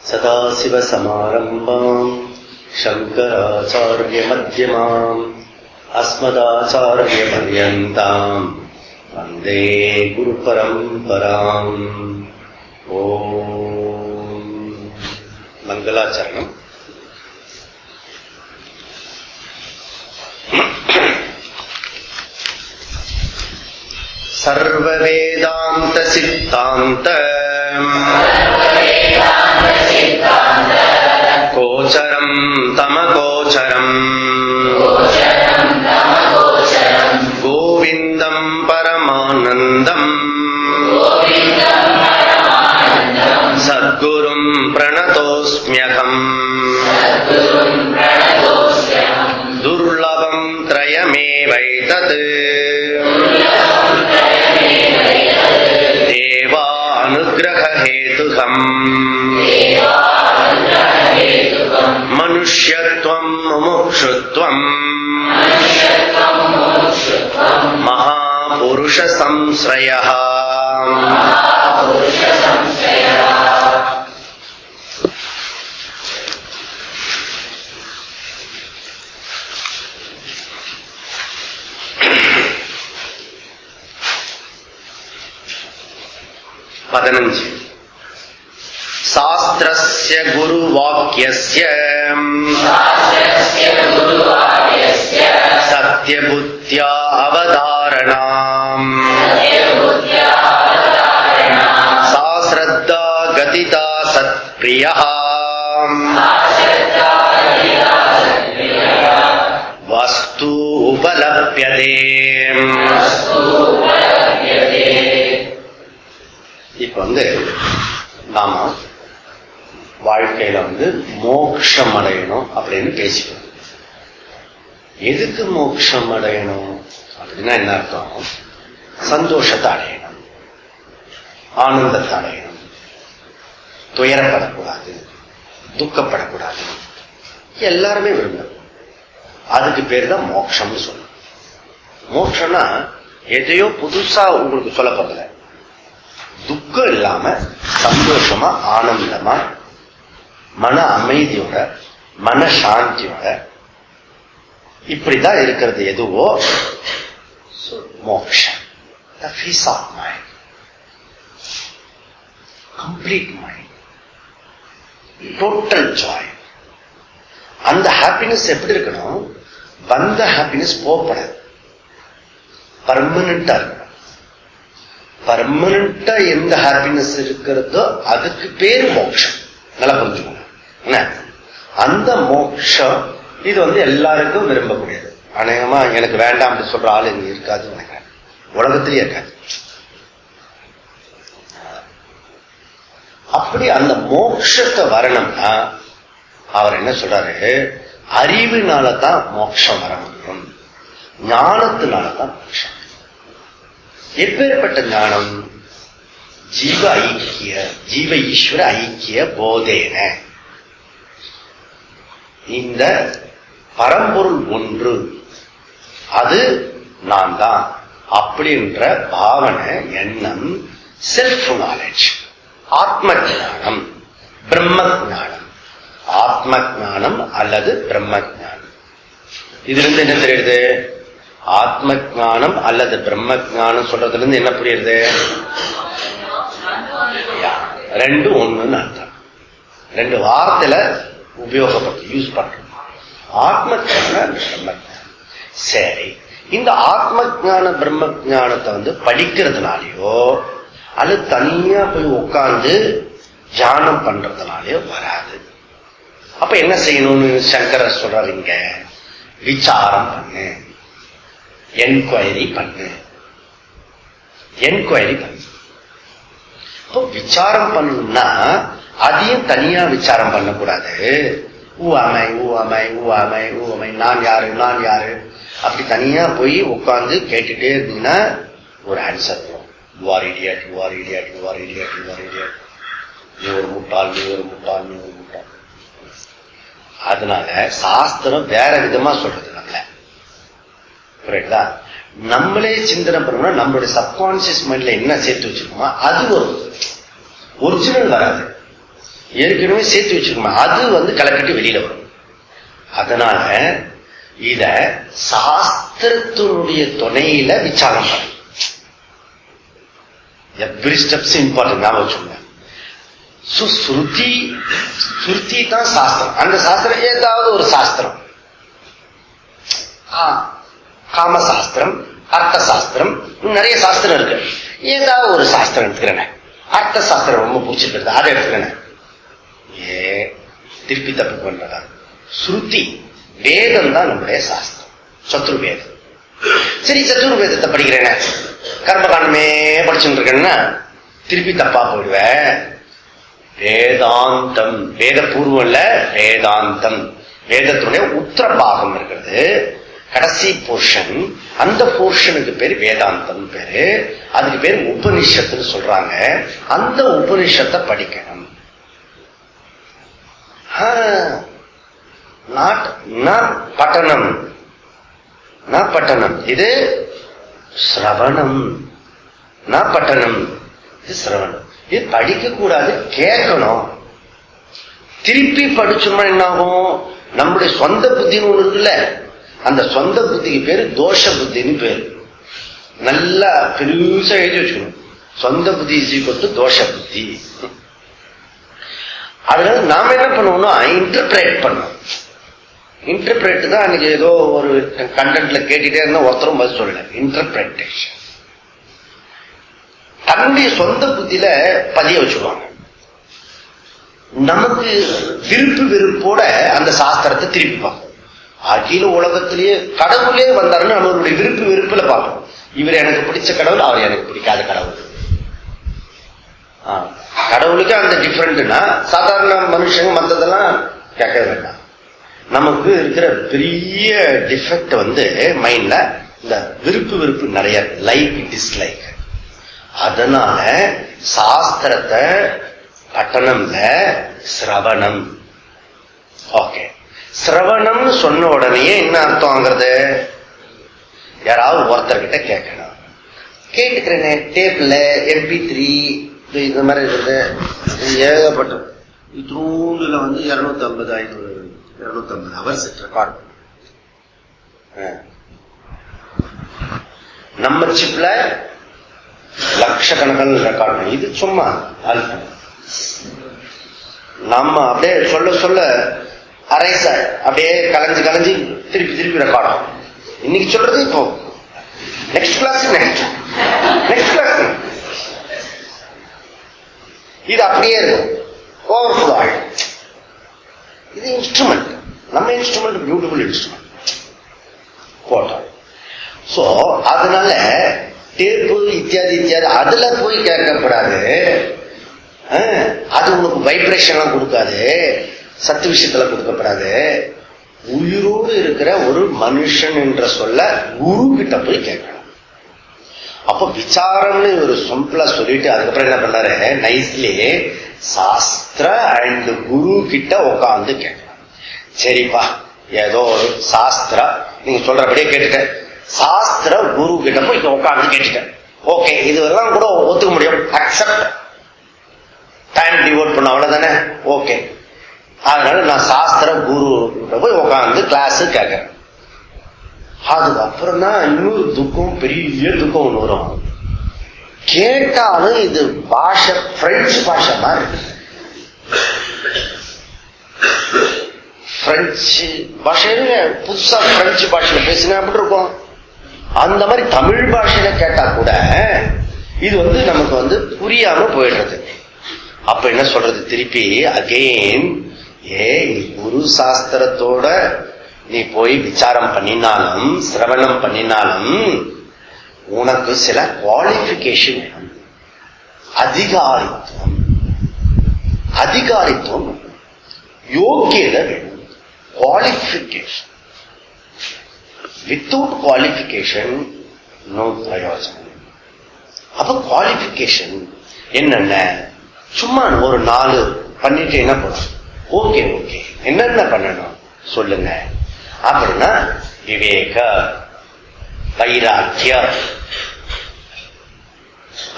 சதாசிவசமாரம்பாம் சங்கராச்சார்யமத்யமாம் அஸ்மதாச்சார்யபர்யந்தாம் வந்தே குருபரம்பராம். ஓம் மங்களாச்சரணம். சர்வவேதாந்த சித்தாந்த கோச்சரம் தமகோச்சரம் கோவிந்தம் பரமானந்தம் சத்குரும் பிரணதோஸ்ம்யகம் துர்லபம் த்ரயமேவைதத் தேவா அனுக்ரஹேதுகம் மனுஷ்யத்வம் முமுக்ஷுத்வம் மகாபுருஷ சம்ஸ்ரயः. சாஸ்திரஸ்ய குருவாக்யஸ்ய சத்யபுத்யா அவதாரணாம் சாஸ்ரத்தா கதிதா சத்ப்ரியः வஸ்து உபலப்யதே. இப்ப நாம வாழ்க்கையில மோட்சம் அடையணும் அப்படின்னு பேசிக்கணும். எதுக்கு மோட்சம் அடையணும் அப்படின்னா என்ன அர்த்தம்? சந்தோஷத்தை அடையணும், ஆனந்தத்தை அடையணும், துயரப்படக்கூடாது, துக்கப்படக்கூடாது. எல்லாருமே விரும்பும். அதுக்கு பேர் தான் மோட்சம்னு சொல்லணும். மோட்சம்னா எதையோ புதுசா உங்களுக்கு சொல்லப்படுறதில்ல. துக்கம் இல்லாம சந்தோஷமா ஆனந்தமா மன அமைதியோட மன சாந்தியோட இப்படிதான் இருக்கிறது எதுவோ மோக்ஷம். The peace of mind, complete mind, total joy. அந்த ஹாப்பினஸ் எப்படி இருக்கணும்? வந்த ஹாப்பினஸ் போகப்படாது, பர்மனண்டா இருக்கணும். பர்மனண்டா எந்த ஹாப்பினஸ் இருக்கிறதோ அதுக்கு பேரு மோட்சம். நல்லா புரிஞ்சுக்கோங்க. அந்த மோட்சம் இது எல்லாருக்கும் விரும்பக்கூடியது. அநேகமா எனக்கு வேண்டாம் அப்படி சொல்ற ஆள் இங்க இருக்காது, நினைக்கிறேன். உலகத்திலேயே இருக்காது. அப்படி அந்த மோட்சத்தை வரணும்னா அவர் என்ன சொல்றாரு? அறிவினாலதான் மோட்சம் வர முடியும், ஞானத்தினாலதான் மோட்சம். எப்பேற்பட்ட ஞானம்? ஜீவ ஐக்கிய, ஜீவ ஈஸ்வர ஐக்கிய போதேன. இந்த பரம்பொருள் ஒன்று, அது நான் தான் அப்படின்ற பாவனை, எண்ணம், செல்ஃப் நாலேஜ், ஆத்ம ஞானம், பிரம்ம ஞானம். ஆத்ம ஞானம் அல்லது பிரம்ம ஞானம். இதுல இருந்து என்ன தெரியுது? ஆத்ம ஞானம் அல்லது பிரம்ம ஞானம் சொல்றதுல இருந்து என்ன புரியுது? ரெண்டும் ஒண்ணுன்னு அர்த்தம். ரெண்டு வார்த்தையில உபயோகப்படுத்தி யூஸ் பண்றோம். ஆத்ம ஞானம், பிரம்ம ஞானம். சரி, இந்த ஆத்ம ஞான பிரம்ம ஞானத்தை படிக்கிறதுனாலயோ அல்லது தனியா போய் உட்கார்ந்து தியானம் பண்றதுனாலயோ வராது. அப்ப என்ன செய்யணும்னு சங்கரர் சொல்றாரு இங்க? விசாரம் பண்ணு, என்கொயரி பண்ணு, என்கொயரி பண்ணு. இப்போ விசாரம் பண்ணணும்னா அதையும் தனியா விசாரம் பண்ணக்கூடாது. ஊமை ஊமை ஊமை ஊமை, நான் யாரு நான் யாரு அப்படி தனியா போய் உட்கார்ந்து கேட்டுட்டே இருந்தீங்கன்னா ஒரு ஆன்சர் வரும். You are idiot, you are idiot, you are idiot, you are idiot. நீ ஒரு முட்டாள், நீ ஒரு முட்டாள், நீ ஒரு முட்டாள். அதனால சாஸ்திரம் வேற விதமா சொல்றது. நம்மள புரியுதா? நம்மளே சிந்தனை பண்ணோம்னா நம்மளுடைய சப்கான்சியஸ் மைண்ட்ல என்ன சேர்த்து வச்சிருக்கோமோ அது வரும், ஒரிஜினல் வராது. ஏற்கனவே சேர்த்து வச்சிருக்கோமா அது கலக்கிட்டு வெளியில வரும். அதனால இத சாஸ்திரத்தினுடைய துணையில விசாரம் பண்ண. எவ்ரி ஸ்டெப்ஸ் இம்பார்ட்டன்ட் ஞாபகம் வச்சுக்கோங்க. ஸ்ருதி தான் சாஸ்திரம். அந்த சாஸ்திரம் ஏதாவது ஒரு சாஸ்திரம், காமசாஸ்திரம், அர்த்த சாஸ்திரம், நிறைய சாஸ்திரம் இருக்கு. ஏதாவது ஒரு சாஸ்திரம் எடுத்துக்கிறேன். அர்த்த சாஸ்திரம் ரொம்ப பிடிச்சிருக்கிறது, அதை எடுத்துக்கிறேன். திருப்பி தப்பு பண்றதா? ஸ்ருதி வேதம் தான் நம்முடைய சாஸ்திரம், சத்துர்வேதம். சரி, சத்துர்வேதத்தை படிக்கிறேன், கர்மகாண்டமே படிச்சுட்டு இருக்கேன்னா திருப்பி தப்பா போயிடுவேன். வேதாந்தம், வேத பூர்வம் இல்ல, வேதாந்தம். வேதத்துடைய உத்தர பாகம் இருக்கிறது, கடைசி போர்ஷன். அந்த போர்ஷனுக்கு பேரு வேதாந்தம் பேரு. அதுக்கு பேரு உபனிஷத்துன்னு சொல்றாங்க. அந்த உபனிஷத்தை படிக்கணும். பட்டணம், பட்டணம் இது சிரவணம். பட்டணம் இது சிரவணம். இது படிக்க கூடாது, கேட்கணும். திருப்பி படிச்சோம்னா என்ன ஆகும்? நம்முடைய சொந்த புத்தின்னு ஒண்ணு இருக்குல்ல, அந்த சொந்த புத்திக்கு பேரு தோஷ புத்தின்னு பேரு. நல்லா பெருசா எழுதி வச்சுக்கணும். சொந்த புத்தி ஈக்குவல் தோஷ புத்தி. அதனால நாம என்ன பண்ணுவோம்னா இன்டர்பிரேட் பண்ணோம். இன்டர்பிரேட் தான் அன்னைக்கு ஏதோ ஒரு கண்டென்ட்ல கேட்டுட்டே இருந்தா ஒருத்தரும் பதில் சொல்லல. இன்டர்பிரேட்டேஷன் தன்னுடைய சொந்த புத்தியில பதிய வச்சுருவாங்க. நமக்கு விருப்பு வெறுப்போட அந்த சாஸ்திரத்தை திருப்பி பார்ப்போம். அகில உலகத்திலேயே கடவுளே வந்தாருன்னு நம்மளுடைய விருப்பு வெறுப்புல பார்ப்போம். இவர் எனக்கு பிடிச்ச கடவுள், அவர் எனக்கு பிடிக்காத கடவுள். கடவுளுக்கு அந்த டிஃபரெண்ட்னா சாதாரண மனுஷங்க மற்றதெல்லாம் கேட்க வேண்டாம். நமக்கு இருக்கிற பெரிய டிஃபெக்ட் மைண்ட்ல இந்த விருப்பு வெறுப்பு நிறைய, லைக் டிஸ்லைக். அதனால சாஸ்திரத்தை பட்டணம்ல சிரவணம். ஓகே, சிரவணம்னு சொன்ன உடனே என்ன அர்த்தம்ங்கிறது? யாராவது ஒருத்தர்கிட்ட கேட்கணும். கேட்டுக்கிறேனே, டேப்ல MP3 இந்த மாதிரி இருக்குது, ஏகப்பட்ட இத்தூண்டுல 250 ஹவர்ஸ் ரெக்கார்ட். நம்ம சிப்ல லட்சக்கணக்கான ரெக்கார்ட். இது சும்மா நம்ம அப்படியே சொல்ல சொல்ல அரைச அப்படியே கலைஞ்சு கலைஞ்சு திருப்பி திருப்பி ரெக்கார்ட் ஆகும். இன்னைக்கு சொல்றது இப்போ நெக்ஸ்ட் கிளாஸ், நெக்ஸ்ட் கிளாஸ் இது அப்படியே இருக்கும், ஓவர்ஃபுல் ஆகிடும். இது இன்ஸ்ட்ருமெண்ட், நம்ம இன்ஸ்ட்ருமெண்ட் பியூட்டிஃபுல் இன்ஸ்ட்ருமெண்ட் போட்டோம். சோ அதனால டேப்பு இத்தியாதி இத்தியாதி அதுல போய் கேட்கப்படாது. அது உனக்கு வைப்ரேஷன் கொடுக்காது, சத்து விஷயத்துல கொடுக்கப்படாது. உயிரோடு இருக்கிற ஒரு மனுஷன் என்ற சொல்ல குரு கிட்ட போய் கேட்கணும். அப்ப விசாரம்னு ஒரு சிம்பிளா சொல்லிட்டு அதுக்கப்புறம் என்ன பண்ணாரு, நைஸ்லி சாஸ்திர அண்ட் குரு கிட்ட உட்காந்து கேட்கணும். சரிப்பா, ஏதோ ஒரு சாஸ்திர நீங்க சொல்றபடியே கேட்டுட்டேன், சாஸ்திர குரு கிட்ட போய் உட்காந்து கேட்டுட்டேன். ஓகே, இதுவெல்லாம் கூட ஒத்துக்க முடியும், அக்செப்ட், டைம் டிவோட் பண்ண, அவ்வளவுதானே. ஓகே, அதனால நான் சாஸ்திர குரு கிட்ட போய் உட்காந்து கிளாஸ் கேட்கறேன். அதுக்கப்புறம் தான் இன்னொரு துக்கம், பெரிய துக்கம் ஒண்ணு வரும். கேட்டாலும் இது பாஷை பிரெஞ்சு பாஷை மாதிரி இருக்கு. பிரெஞ்சு பாஷையில புதுசா பிரெஞ்சு பாஷையில பேசினா எப்படி இருக்கும், அந்த மாதிரி தமிழ் பாஷையில கேட்டா கூட இது நமக்கு புரியாம போயிடுறது. அப்ப என்ன சொல்றது, திருப்பி அகெயின் நீ குரு சாஸ்திரத்தோட நீ போய் விசாரம் பண்ணினாலும் சிரவணம் பண்ணினாலும் உனக்கு சில குவாலிபிகேஷன் வேணும். அதிகாரித்துவம் யோக்கியதை வேணும். குவாலிபிகேஷன், வித்தவுட் குவாலிபிகேஷன் நோ பிரயோஜனம். அப்ப குவாலிபிகேஷன் என்னென்ன, சும்மா ஒரு 4 பண்ணிட்டு என்ன பண்ணும், ஓகே ஓகே என்னென்ன பண்ணணும் சொல்லுங்க அப்படின்னா, விவேக வைராக்கியம்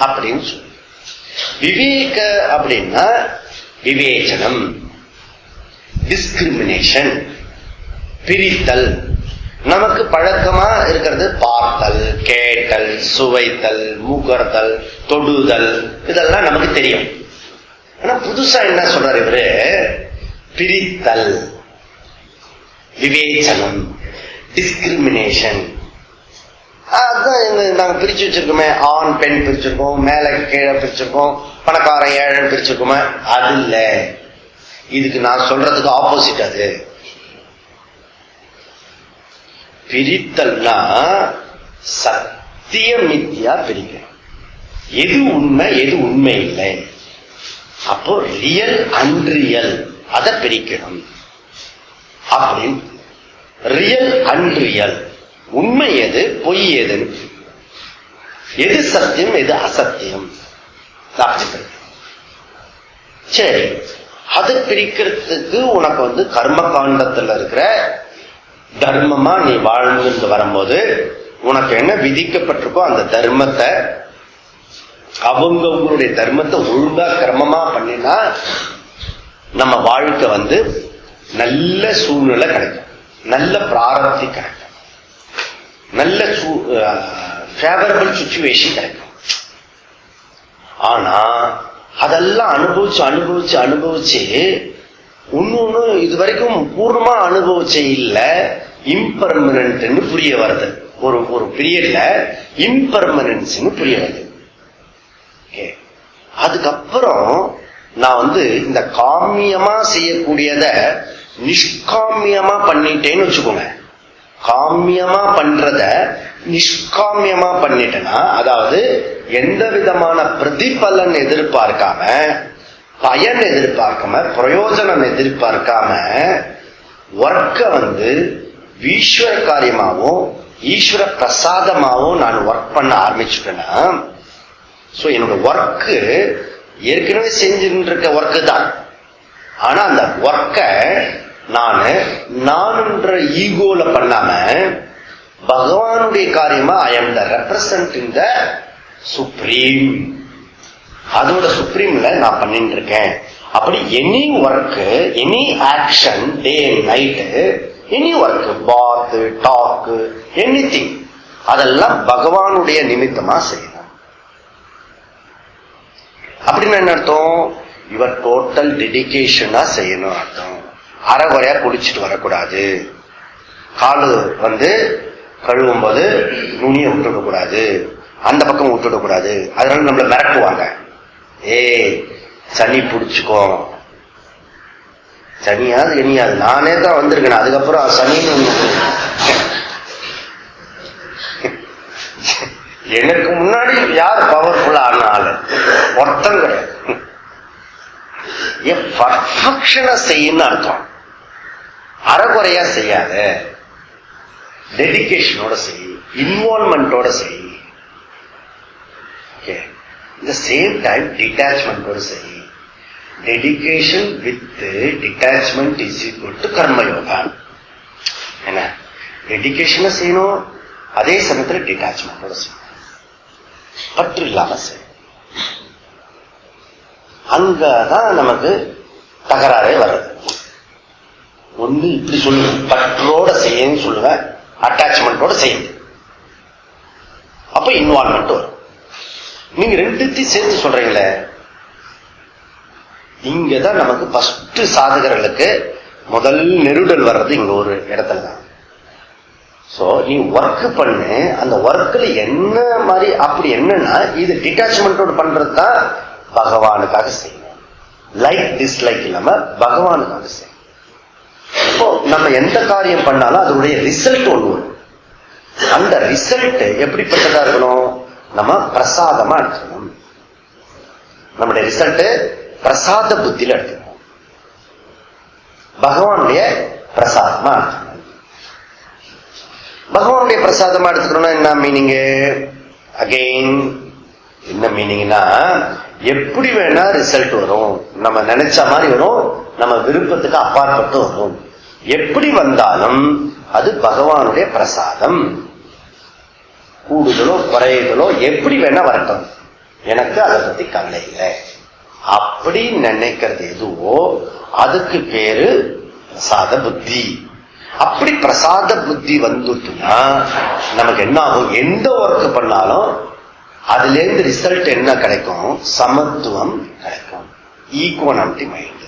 அப்படின்னு சொல்லு. விவேக அப்படின்னா விவேச்சனம், டிஸ்கிரிமினேஷன், பிரித்தல். நமக்கு பழக்கமா இருக்கிறது பார்த்தல், கேட்டல், சுவைத்தல், முகர்தல், தொடுதல், இதெல்லாம் நமக்கு தெரியும். ஆனா புதுசா என்ன சொல்றாரு இவரு? பிரித்தல், விவேச்சனம், டிஸ்கிரிமினேஷன். அதான் நாங்க பிரிச்சு வச்சிருக்கோமே, ஆண் பெண் பிரிச்சிருக்கோம், மேல கீழே பிரிச்சிருக்கோம், பணக்காரன் ஏழை பிரிச்சிருக்கோமே. அது இல்ல, இதுக்கு நான் சொல்றதுக்கு ஆப்போசிட். அது பிரித்தல்னா சத்திய மித்தியா பிரிக்கணும். எது உண்மை எது உண்மை இல்லை. அப்போ ரியல் அன்ரியல் அதை பிரிக்கணும். அப்படின்னு ரியல் அன்ரியல், உண்மை எது பொய் எது, எது சத்தியம் எது அசத்தியம். சரி, அது பிரிக்கிறதுக்கு உனக்கு கர்ம காண்டத்துல இருக்கிற தர்மமா நீ வாழ்ந்து வரும்போது உனக்கு என்ன விதிக்கப்பட்டிருக்கோ அந்த தர்மத்தை, அவங்களுடைய தர்மத்தை ஒழுங்கா கிரமமா பண்ணினா நம்ம வாழ்க்கை நல்ல சூழ்நிலை கிடைக்கும், நல்ல பிராரப்தி கிடைக்கும், நல்ல ஃபேவரபிள் சிச்சுவேஷன் கிடைக்கும். ஆனா அதெல்லாம் அனுபவிச்சு அனுபவிச்சு அனுபவிச்சு ஒன்னு இதுவரைக்கும் பூர்ணமா அனுபவிச்ச இல்ல, இம்பர்மனன்ட் புரிய வருது. ஒரு பீரியட்ல இம்பர்மனன்ஸ் புரிய வருது. அதுக்கப்புறம் நான் இந்த காமியமா செய்யக்கூடியத நிஷ்காமியமா பண்ணிட்டேன்னு வச்சுக்கோங்க. காமியமா பண்றத நிஷ்காமியமா பண்ணிட்டேன்னா, அதாவது எந்த விதமான பிரதிபலன் எதிர்பார்க்காம, பயன் எதிர்பார்க்காம, பிரயோஜனம் எதிர்பார்க்காம ஒர்க்க ஈஸ்வர காரியமாவும் ஈஸ்வர பிரசாதமாவும் நான் ஒர்க் பண்ண ஆரம்பிச்சுட்டேன்னா, என்னோட ஒர்க்கு ஏற்கனவே செஞ்சுட்டு இருக்க ஒர்க்கு தான். ஆனா அந்த ஒர்க்க நான்ன்ற ஈகோல பண்ணாம பகவானுடைய காரியமா I am the representing the supreme, அதோட சுப்ரீம்ல நான் பண்ணிட்டு இருக்கேன். அப்படி any work, any action, day and night, any work, bath, talk, anything, அதெல்லாம் பகவானுடைய நிமித்தமா செய்யணும். அப்படின்னு என்ன அர்த்தம்? இவர் டோட்டல் டெடிகேஷனா செய்யணும் அர்த்தம். அரைகுறையா குளிச்சுட்டு வரக்கூடாது, காலு கழுவும் போது நுனியை விட்டுட கூடாது, அந்த பக்கம் விட்டுட கூடாது. அதனால நம்மள மிரட்டுவாங்க, சனி பிடிச்சுக்கோ. சனியாது இனியாது, நானே தான் வந்திருக்கேன். அதுக்கப்புறம் சனின்னு எனக்கு முன்னாடி யார் பவர்ஃபுல்லா ஆனால ஒருத்தம் கிடையாது. பர்ஃபெக்ஷனா செய்யணும் அர்த்தம். அறகுறையா செய்யாத, டெடிகேஷனோட செய், இன்வால்வ்மெண்டோட செய். இந்த சேம் டைம் டிட்டாச்மெண்டோட செய். Dedication with detachment is equal to karma yoga. என்ன, டெடிகேஷனை செய்யணும், அதே சமயத்துல டிட்டாச்மெண்டோட செய்யணும், பற்று இல்லாம செய். அங்கதான் நமக்கு தகராறே வர்றது. ஒண்ணு இப்படி சொல்லுவேன், பற்றோட செய்யன்னு சொல்லுவேன், அட்டாச்மெண்டோட செய்யுங்க, அப்ப இன்வால்வ்மெண்ட் வரும். நீங்க ரெண்டுத்தையும் சேர்த்து சொல்றீங்களே, இங்கதான் நமக்கு ஃபர்ஸ்ட் சாதகர்களுக்கு முதல் நெருடல் வர்றது இங்க ஒரு இடத்துல தான். சோ நீ ஒர்க் பண்ணு, அந்த ஒர்க்ல என்ன மாதிரி அப்படி என்னன்னா, இது டிட்டாச்மெண்டோட பண்றது தான் பகவானுக்காக செய்யணும். லைக் டிஸ்லைக் இல்லாம பகவானுக்காக செய்யணும். இப்போ நம்ம எந்த காரியம் பண்ணாலும் அதனுடைய ரிசல்ட் ஒண்ணு வரும். அந்த ரிசல்ட் எப்படிப்பட்டதா இருக்கணும்? நம்ம பிரசாதமா எடுத்துக்கணும். நம்முடைய ரிசல்ட் பிரசாத புத்தியில எடுத்துக்கணும், பகவானுடைய பிரசாதமா எடுத்துக்கணும். பகவானுடைய பிரசாதமா எடுத்துக்கணும்னா என்ன மீனிங்? அகெயின் என்ன மீனிங்னா, எப்படி வேணா ரிசல்ட் வரும், நம்ம நினைச்ச மாதிரி வரும், நம்ம விருப்பத்துக்கு அப்பாற்பட்டு வரும். எப்படி வந்தாலும் அது பகவானுடைய பிரசாதம். கூடுதலோ குறையுதலோ எப்படி வேணா வரட்டும், எனக்கு அதை பத்தி கவலை இல்லை. அப்படி நினைக்கிறது எதுவோ அதுக்கு பேரு பிரசாத புத்தி. அப்படி பிரசாத புத்தி வந்துட்டுனா நமக்கு என்ன ஆகும்? எந்த ஒர்க் பண்ணாலும் அதுல இருந்து ரிசல்ட் என்ன கிடைக்கும்? சமத்துவம் கிடைக்கும், ஈக்குவனாலிட்டி மைண்ட்.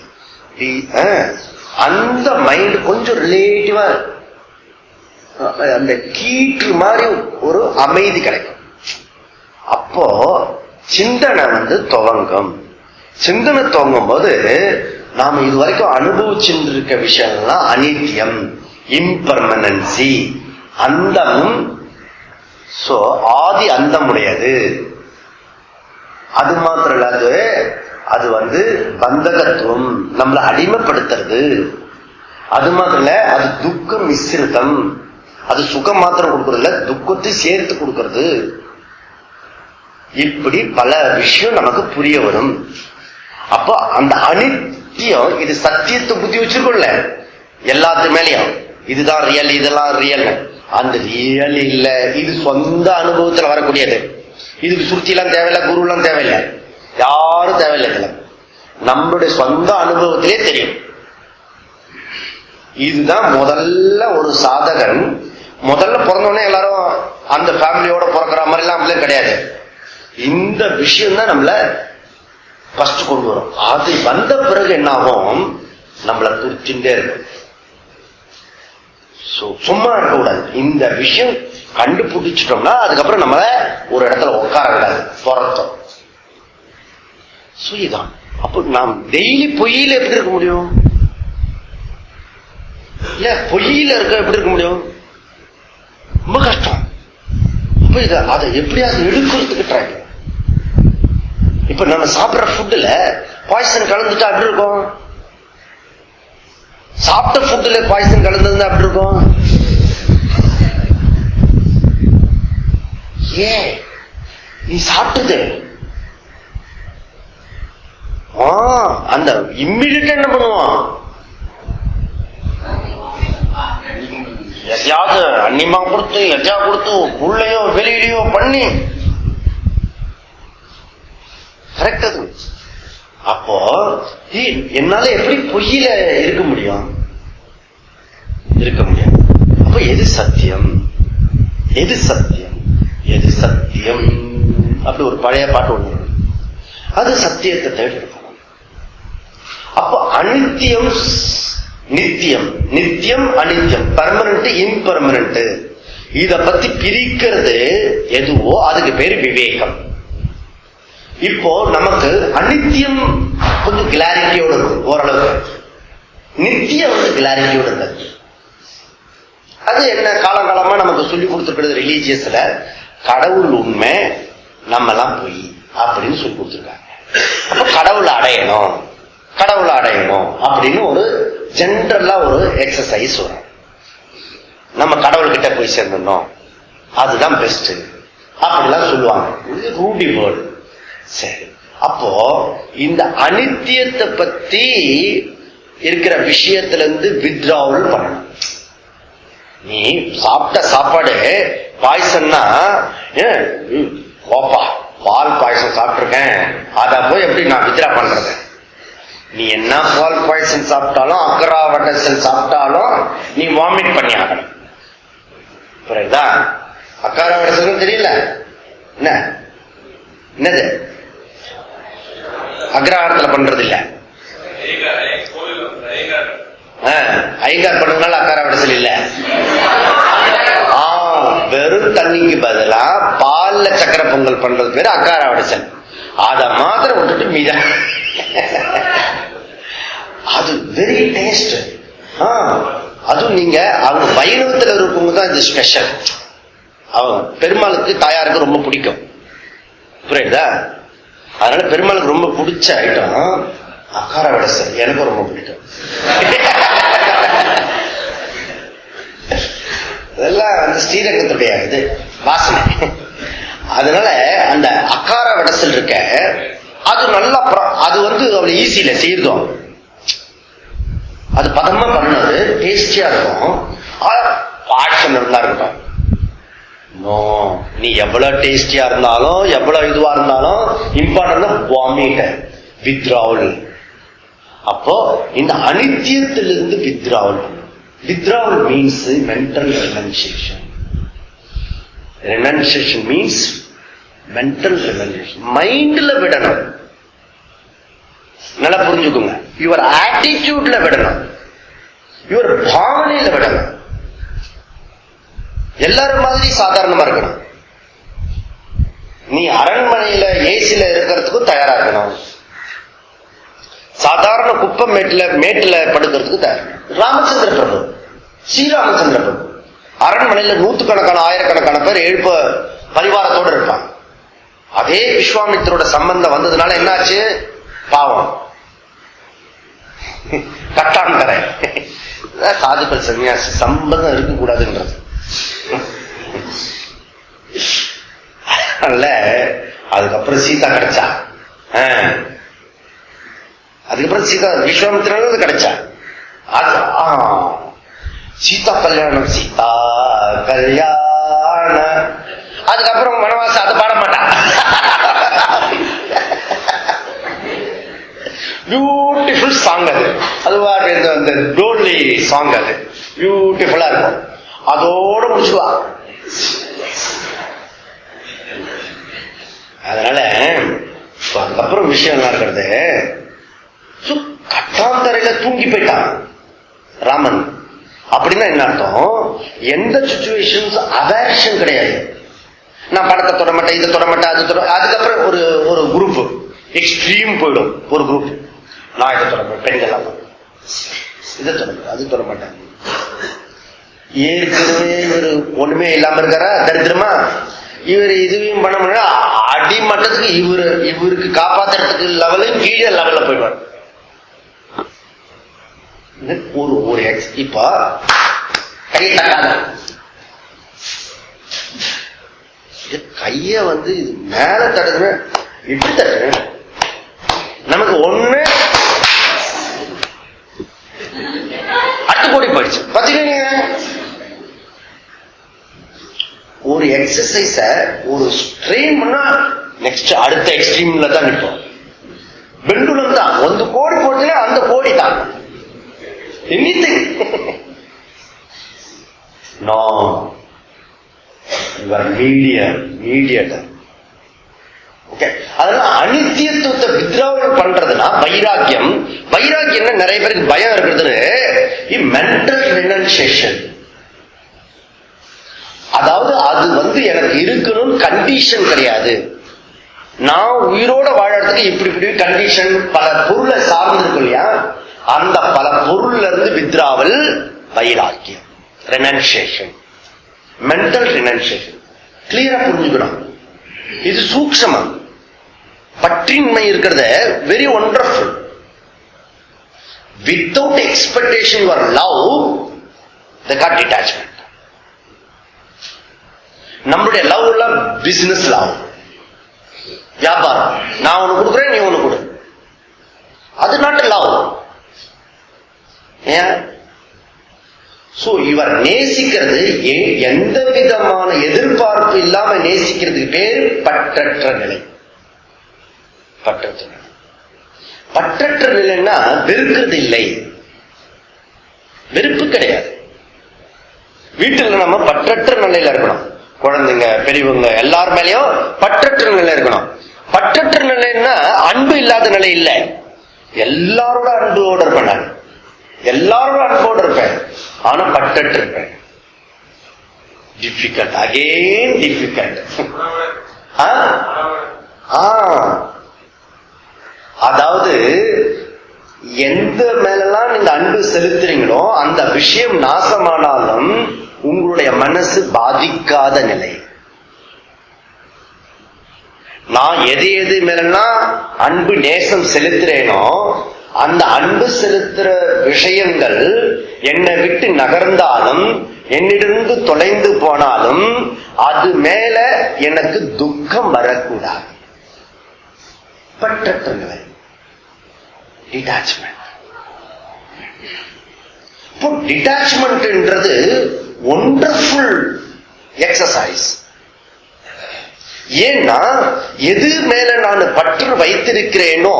அந்த மைண்ட் கொஞ்சம் ரிலேட்டிவா அந்த கீற்று மாதிரி ஒரு அமைதி கிடைக்கும். அப்போ சிந்தனை துவங்கும். சிந்தனை துவங்கும் போது நாம இதுவரைக்கும் அனுபவிச்சுட்டு இருக்க விஷயம்லாம் அனித்தியம், இம்பர்மனன்சி, அந்தம். சோ ஆதி அந்தமுடையது. அது மாத்திரம் இல்லாது அது பந்தகத்துவம், நம்மளை அடிமைப்படுத்துறது. அது மாத்திரம் இல்ல, அது துக்க மிஸ்ரிதம். அது சுகம் மாத்திரம் கொடுக்கறதுல, துக்கத்தை சேர்த்து கொடுக்கறது. இப்படி பல விஷயம் நமக்கு புரிய வரும். அப்போ அந்த அனித்தியம், இது சத்தியத்தை புத்தி வச்சிருக்கோம்ல எல்லாத்து மேலேயும், இதுதான் ரியல், இதெல்லாம் ரியல். அந்த ரியல் இல்ல, இது சொந்த அனுபவத்துல வரக்கூடியது. இதுக்கு சுருத்தி எல்லாம் தேவையில்லை, குரு எல்லாம் தேவையில்லை, யாரும் தேவையில்லை. இதுல நம்மளுடைய சொந்த அனுபவத்திலே தெரியும். இதுதான் முதல்ல ஒரு சாதகன் முதல்ல பிறந்தோடனே எல்லாரும் அந்த ஃபேமிலியோட பிறக்கிற மாதிரி எல்லாம் அப்படியே கிடையாது. இந்த விஷயம் தான் நம்மள ஃபர்ஸ்ட் கொண்டு வரும். அது வந்த பிறகு என்ன ஆகும்? நம்மள துரிச்சுட்டே இருக்கும். சும்மா இருக்கக்கூடாது. இந்த விஷயம் கண்டுபிடிச்சிட்டோம்னா அதுக்கப்புறம் நம்மள ஒரு இடத்துல உட்கார விடாது, துரத்தம். இதுதான். அப்போ நாம் டெய்லி பொய்யில எப்படி இருக்க முடியும்? இல்ல பொய்யில இருக்க எப்படி இருக்க முடியும்? ரொம்ப கஷ்டம். அப்ப இத அதை எப்படியாவது எடுக்கிறதுக்கு ட்ரை. இப்ப நம்ம சாப்பிடுற ஃபுட்டுல பாய்சன் கலந்துட்டா அப்படி இருக்கும். சாப்பிட்ட ஃபுட்டுல பாய்சன் கலந்ததுன்னா அப்படி இருக்கும். ஏன் நீ சாப்பிட்டது அந்த இம்மிடியட்டா என்ன பண்ணுவான்? எதையாவது அன்னிமா கொடுத்து எஜா கொடுத்து உள்ளேயோ வெளியிலையோ பண்ணி கரெக்ட். அது அப்போ என்னால எப்படி பொய்யில இருக்க முடியும்? இருக்க முடியாது. அப்ப எது சத்தியம், எது சத்தியம், எது சத்தியம்? அப்படி ஒரு பழைய பாட்டு ஒண்ணு, அது சத்தியத்தை தேடி இருக்கணும். அப்போ அனித்தியம் நித்தியம், நித்தியம் அனித்தியம், பெர்மனன்ட் இம்பெர்மனன்ட், இத பத்தி பிரிக்கிறது எதுவோ அதுக்கு பேரு விவேகம். இப்போ நமக்கு அனித்தியம் கொஞ்சம் கிளாரிட்டியோட இருக்கும் ஓரளவுக்கு, நித்தியம் கிளாரிட்டியோட இருந்தது. அது என்ன காலங்காலமா நமக்கு சொல்லி கொடுத்துருக்கிறது ரிலீஜியஸ்ல, கடவுள் உண்மை நம்ம எல்லாம் போய் அப்படின்னு சொல்லி கொடுத்துருக்காங்க. அப்ப கடவுளை அடையணும், கடவுளை அடையணும் அப்படின்னு ஒரு ஜென்ரலா ஒரு எக்ஸசைஸ் வரும். நம்ம கடவுள்கிட்ட போய் சேர்ந்துடணும், அதுதான் பெஸ்ட் அப்படிலாம் சொல்லுவாங்க. ரூடி வேர்டு. சரி, அப்போ இந்த அனித்தியத்தை பத்தி இருக்கிற விஷயத்துல இருந்து வித்ட்ராவல் பண்ணணும். நீ சாப்பிட்ட சாப்பாடு பாய்சன்னா, ஓப்பா பால் பாயசம் சாப்பிட்டுருக்கேன், அத போய் எப்படி நான் வித்ரா பண்றது? நீ என்ன பால் பாய்சன் சாப்பிட்டாலும் அக்கராவட்டசல் சாப்பிட்டாலும் நீ வாமிட் பண்ணி ஆகணும். புரியுதா? அக்கராவட்டசல் தெரியல என்ன? என்னது அக்ரஹாரத்துல பண்றது இல்ல, ஐகார் பண்றதுனால அக்கராவட்டசல் இல்ல. வெறும் தண்ணிக்கு பதிலா பால்ல சக்கரை பொங்கல் பண்றது பேரு அக்காராவட்டசல். அத மாத்திரம் விட்டுட்டு மீத அது வெரி டேஸ்ட். அதுவும் நீங்க அவங்க வைணவத்துல இருக்கவங்க தான் இது ஸ்பெஷல். அவங்க பெருமாளுக்கு தாயாருக்கு ரொம்ப பிடிக்கும். புரியுதா? அதனால பெருமாளுக்கு ரொம்ப பிடிச்ச ஐட்டம் அக்காராவட்டசல். எனக்கும் ரொம்ப பிடிக்கும். இதெல்லாம் ஸ்ரீரங்கத்துடைய இது வாசனை. அதனால அந்த அக்காராவட்டசல் இருக்க அது நல்லா, அது அவ்வளவு ஈஸியில செய்யறதும், அது பதமா பண்ணது டேஸ்டியா இருக்கும். பாயசம் நல்லா இருக்கட்டும், நோ, நீ எவ்வளவு டேஸ்டியா இருந்தாலும் எவ்வளவு இதுவா இருந்தாலும் இம்பார்ட்டன்ட் வாமிட், வித்ராவல். அப்போ இந்த அனித்தியத்திலிருந்து withdrawal. Withdrawal means mental renunciation. Renunciation means mental renunciation. மைண்ட்ல விடணும். நல்லா புரிஞ்சுக்கோங்க. யுவர் ஆட்டிடியூட்ல விடணும், யுவர் பாவனையில விடணும். எல்லாரும் மாதிரி சாதாரணமா இருக்கணும். நீ அரண்மனையில ஏசில இருக்கிறதுக்கும் தயாரா இருக்கணும். சாதாரண குப்பம் மேட்டுல படுக்கிறதுக்கு தயார். ராமச்சந்திர பிரபு, ஸ்ரீராமச்சந்திர பிரபு அரண்மனையில நூத்துக்கணக்கான ஆயிரக்கணக்கான பேர் எழுப்ப பரிவாரத்தோடு இருப்பாங்க. அதே விஸ்வாமித்திரோட சம்பந்தம் வந்ததுனால என்னாச்சு? பாவம் கட்டாந்தரை. சாதுக்கள் சன்னியாசி சம்பந்தம் இருக்கக்கூடாதுன்றது. அதுக்கப்புறம் சீதா கிடைச்சா. அதுக்கப்புறம் சீதா விஸ்வாமித்திரன் கிடைச்சா. சீதா கல்யாணம், சீதா கல்யாண. அதுக்கப்புறம் வனவாசம் அதை பாட மாட்டான். பியூட்டிஃபுல் சாங் அது. அதுவா அந்த டோன்லி சாங், அது பியூட்டிஃபுல்லா இருக்கும். அதோட முடிச்சுவா. அதனால அதுக்கப்புறம் விஷயம் என்ன இருக்கிறது, கட்டாந்தரையில தூங்கி போயிட்டான் ராமன். அப்படின்னா என்ன அர்த்தம்? எந்த சிச்சுவேஷன்ஸ் அவேர்ஷன் கிடையாது. நான் படத்தை தொட மாட்டேன், இதை தொட மாட்டேன், அது தொட. அதுக்கப்புறம் ஒரு குரூப் எக்ஸ்ட்ரீம் போயிடும். ஒரு குரூப் நான் இதை தொட மாட்டேன், பெண்கள் இதை தொட மாட்டேன், அது தொட மாட்டேன். ஏற்கனவே இவர் ஒண்ணுமே இல்லாம இருக்காரா தரித்திரமா, இவர் இதுவையும் பண்ண முடியல. அடிமட்டத்துக்கு இவருக்கு காப்பாத்துறதுக்கு லெவலையும் கீழே லெவல்ல போயிடுவார். ஒரு இப்ப கை தட்டாத, கைய மேல தடுக்கிற இப்படி தட்டு. நமக்கு ஒண்ணு அட்டுக்கோடி போயிடுச்சு. பாத்தீங்க, ஒரு எக்ஸசைஸ ஒரு ஸ்ட்ரெயின் பண்ணா நெக்ஸ்ட் அடுத்த எக்ஸ்ட்ரீம்ல தான் நிற்போம். பெண்டுலம் தான். ஒரு கோடி போட்டுல அந்த கோடி தான். Anything. No, your mediator. Okay. அதனால அனித்தியத்துவத்தை வித்ராவல் பண்றதுன்னா வைராக்கியம். வைராக்கியம் நிறைய பேருக்கு பயம் இருக்கிறது. Mental renunciation. அதாவது அது எனக்கு இருக்கணும்னு கண்டிஷன் கிடையாது. நான் உயிரோட வாழறதுக்கு இப்படி கண்டிஷன் பல பொருளை சார்ந்து இருக்கும் இல்லையா, அந்த பல பொருள்ல இருந்து வித்ராவல் வைராக்கியம், ரெனன்சியேஷன், மென்டல் ரெனன்சியேஷன். கிளியரா புரிஞ்சுக்கணும். இது சூக்ஷ்மம். பற்றின்மை இருக்கிறத very wonderful. Without expectation your love they got detachment. நம்மளுடைய லவ் எல்லாம் பிசினஸ் லவ், வியாபாரம். நான் ஒண்ணு கொடுக்குறேன், நீ ஒண்ணு கொடு. அது நாட் லவ். இவர் நேசிக்கிறது எந்த விதமான எதிர்பார்ப்பு இல்லாம நேசிக்கிறதுக்கு பேரு பற்றற்ற நிலை. பற்றற்ற நிலை. பற்றற்ற நிலைன்னா வெறுக்கிறது இல்லை, வெறுப்பு கிடையாது. வீட்டுல நம்ம பற்றற்ற நிலையில இருக்கணும். குழந்தைங்க, பெரியவங்க எல்லார் மேலயும் பற்றற்ற நிலை இருக்கணும். பற்றற்ற நிலைன்னா அன்பு இல்லாத நிலை இல்லை. எல்லாரோட அன்போடு இருப்பேன், நான் எல்லாரோட அன்போடு இருப்பேன், ஆனா பற்றற்று இருப்பேன். Difficult, again difficult. அதாவது எந்த மேலாம் நீங்க அன்பு செலுத்துறீங்களோ அந்த விஷயம் நாசமானாலும் உங்களுடைய மனசு பாதிக்காத நிலை. நான் எது மேலாம் அன்பு நேசம் செலுத்துறேனோ அந்த அன்பு செலுத்துற விஷயங்கள் என்னை விட்டு நகர்ந்தாலும் என்னிடந்து தொலைந்து போனாலும் அது மேல எனக்கு துக்கம் வரக்கூடாது. பற்றற்ற நிலை, டிட்டாச்மெண்ட். இப்போ டிட்டாச்மெண்ட்ன்றது ஒண்டர்ஃபுல் எக்ஸசைஸ். ஏன்னா எது மேல நான் பற்று வைத்திருக்கிறேனோ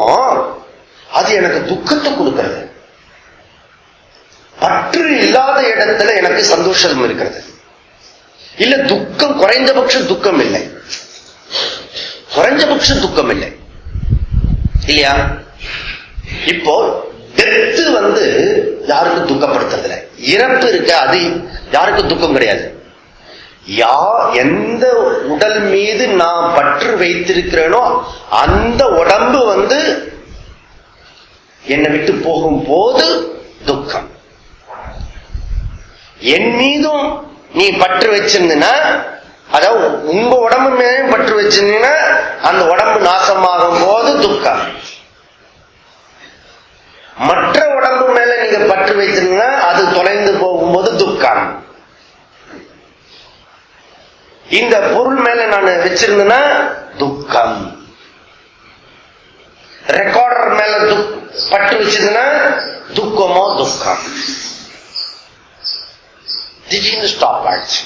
அது எனக்கு துக்கத்தை கொடுக்கிறது. பற்று இல்லாத இடத்துல எனக்கு சந்தோஷம் இருக்கிறது. இல்ல துக்கம், குறைந்தபட்ச துக்கம் இல்லை, குறைஞ்சபட்ச துக்கம் இல்லை இல்லையா? இப்போ டெத்து யாருக்கும் துக்கப்படுத்துறதில்ல. இறப்பு இருக்க, அது யாருக்கும் துக்கம் கிடையாது. எந்த உடல் மீது நான் பற்று வைத்திருக்கிறேனோ அந்த உடம்பு என்னை விட்டு போகும் போது துக்கம். என் மீதும் நீ பற்று வச்சிருந்தா, அதாவது உங்க உடம்பு மேலும் பற்று வச்சிருந்தீங்கன்னா அந்த உடம்பு நாசமாகும் போது துக்கம். மற்ற உடம்பு மேல நீங்க பற்று வைச்சிருந்தா அது தொலைந்து போகும்போது துக்கம். இந்த பொருள் மேல நான் வச்சிருந்தேன்னா துக்கம். ரெக்கார்டர் மேல பற்று வச்சிருந்தேன்னா துக்கமோ துக்கம். திடீர்னு ஸ்டாப் ஆயிடுச்சு,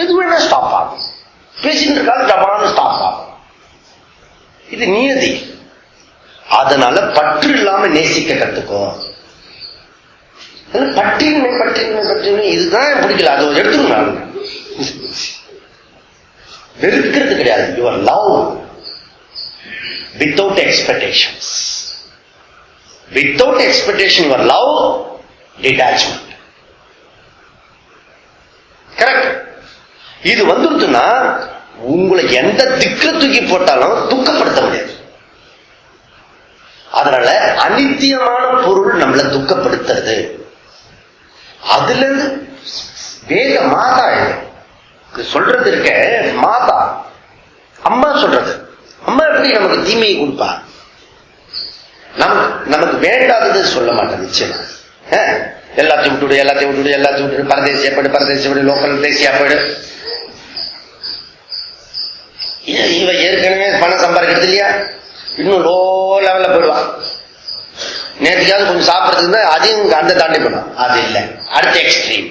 எது வேணா ஸ்டாப் ஆகும். பேசிட்டு இருக்காது, டபான்னு ஸ்டாப் ஆகும். இது நியதி. அதனால பற்று இல்லாம நேசிக்க கத்துக்கோ. பற்றின்மை பற்றின்மை பற்றின்மை இதுதான் பிடிக்கல, அதை எடுத்துக்கணும். வெறுக்கிறது கிடையாது. Your love without expectations. Without expectation your love detachment. Correct. இது வந்துருச்சுன்னா உங்களை எந்த திக்க தூக்கி போட்டாலும் துக்கப்படுத்த முடியாது. அதனால அனித்தியமான பொருள் நம்மளை துக்கப்படுத்துறது. அதுல இருந்து வேக மாதா சொல்றது இருக்க, மாதா அம்மா சொல்றது. அம்மா எப்படி நமக்கு தீமையை கொடுப்பா? நமக்கு வேண்டாதது சொல்ல மாட்டேன் நிச்சயமா. எல்லாத்தையும் விட்டுவிடு, எல்லாத்தையும் விட்டுவிடு, எல்லாத்தையும் விட்டுவிடு, பரதேசியா போயிடு, பரதேசியா போயிடு, லோக்கல் தேசியா போயிடு. இவ ஏற்கனவே பணம் சம்பாதிக்கிறது இல்லையா, இன்னும் லோ லெவல்ல போயிடுவான். நேற்றுக்காவது கொஞ்சம் சாப்பிடுறது இருந்தா அதையும் அந்த தாண்டி போயிடும். அது இல்லை, அடுத்த எக்ஸ்ட்ரீம்.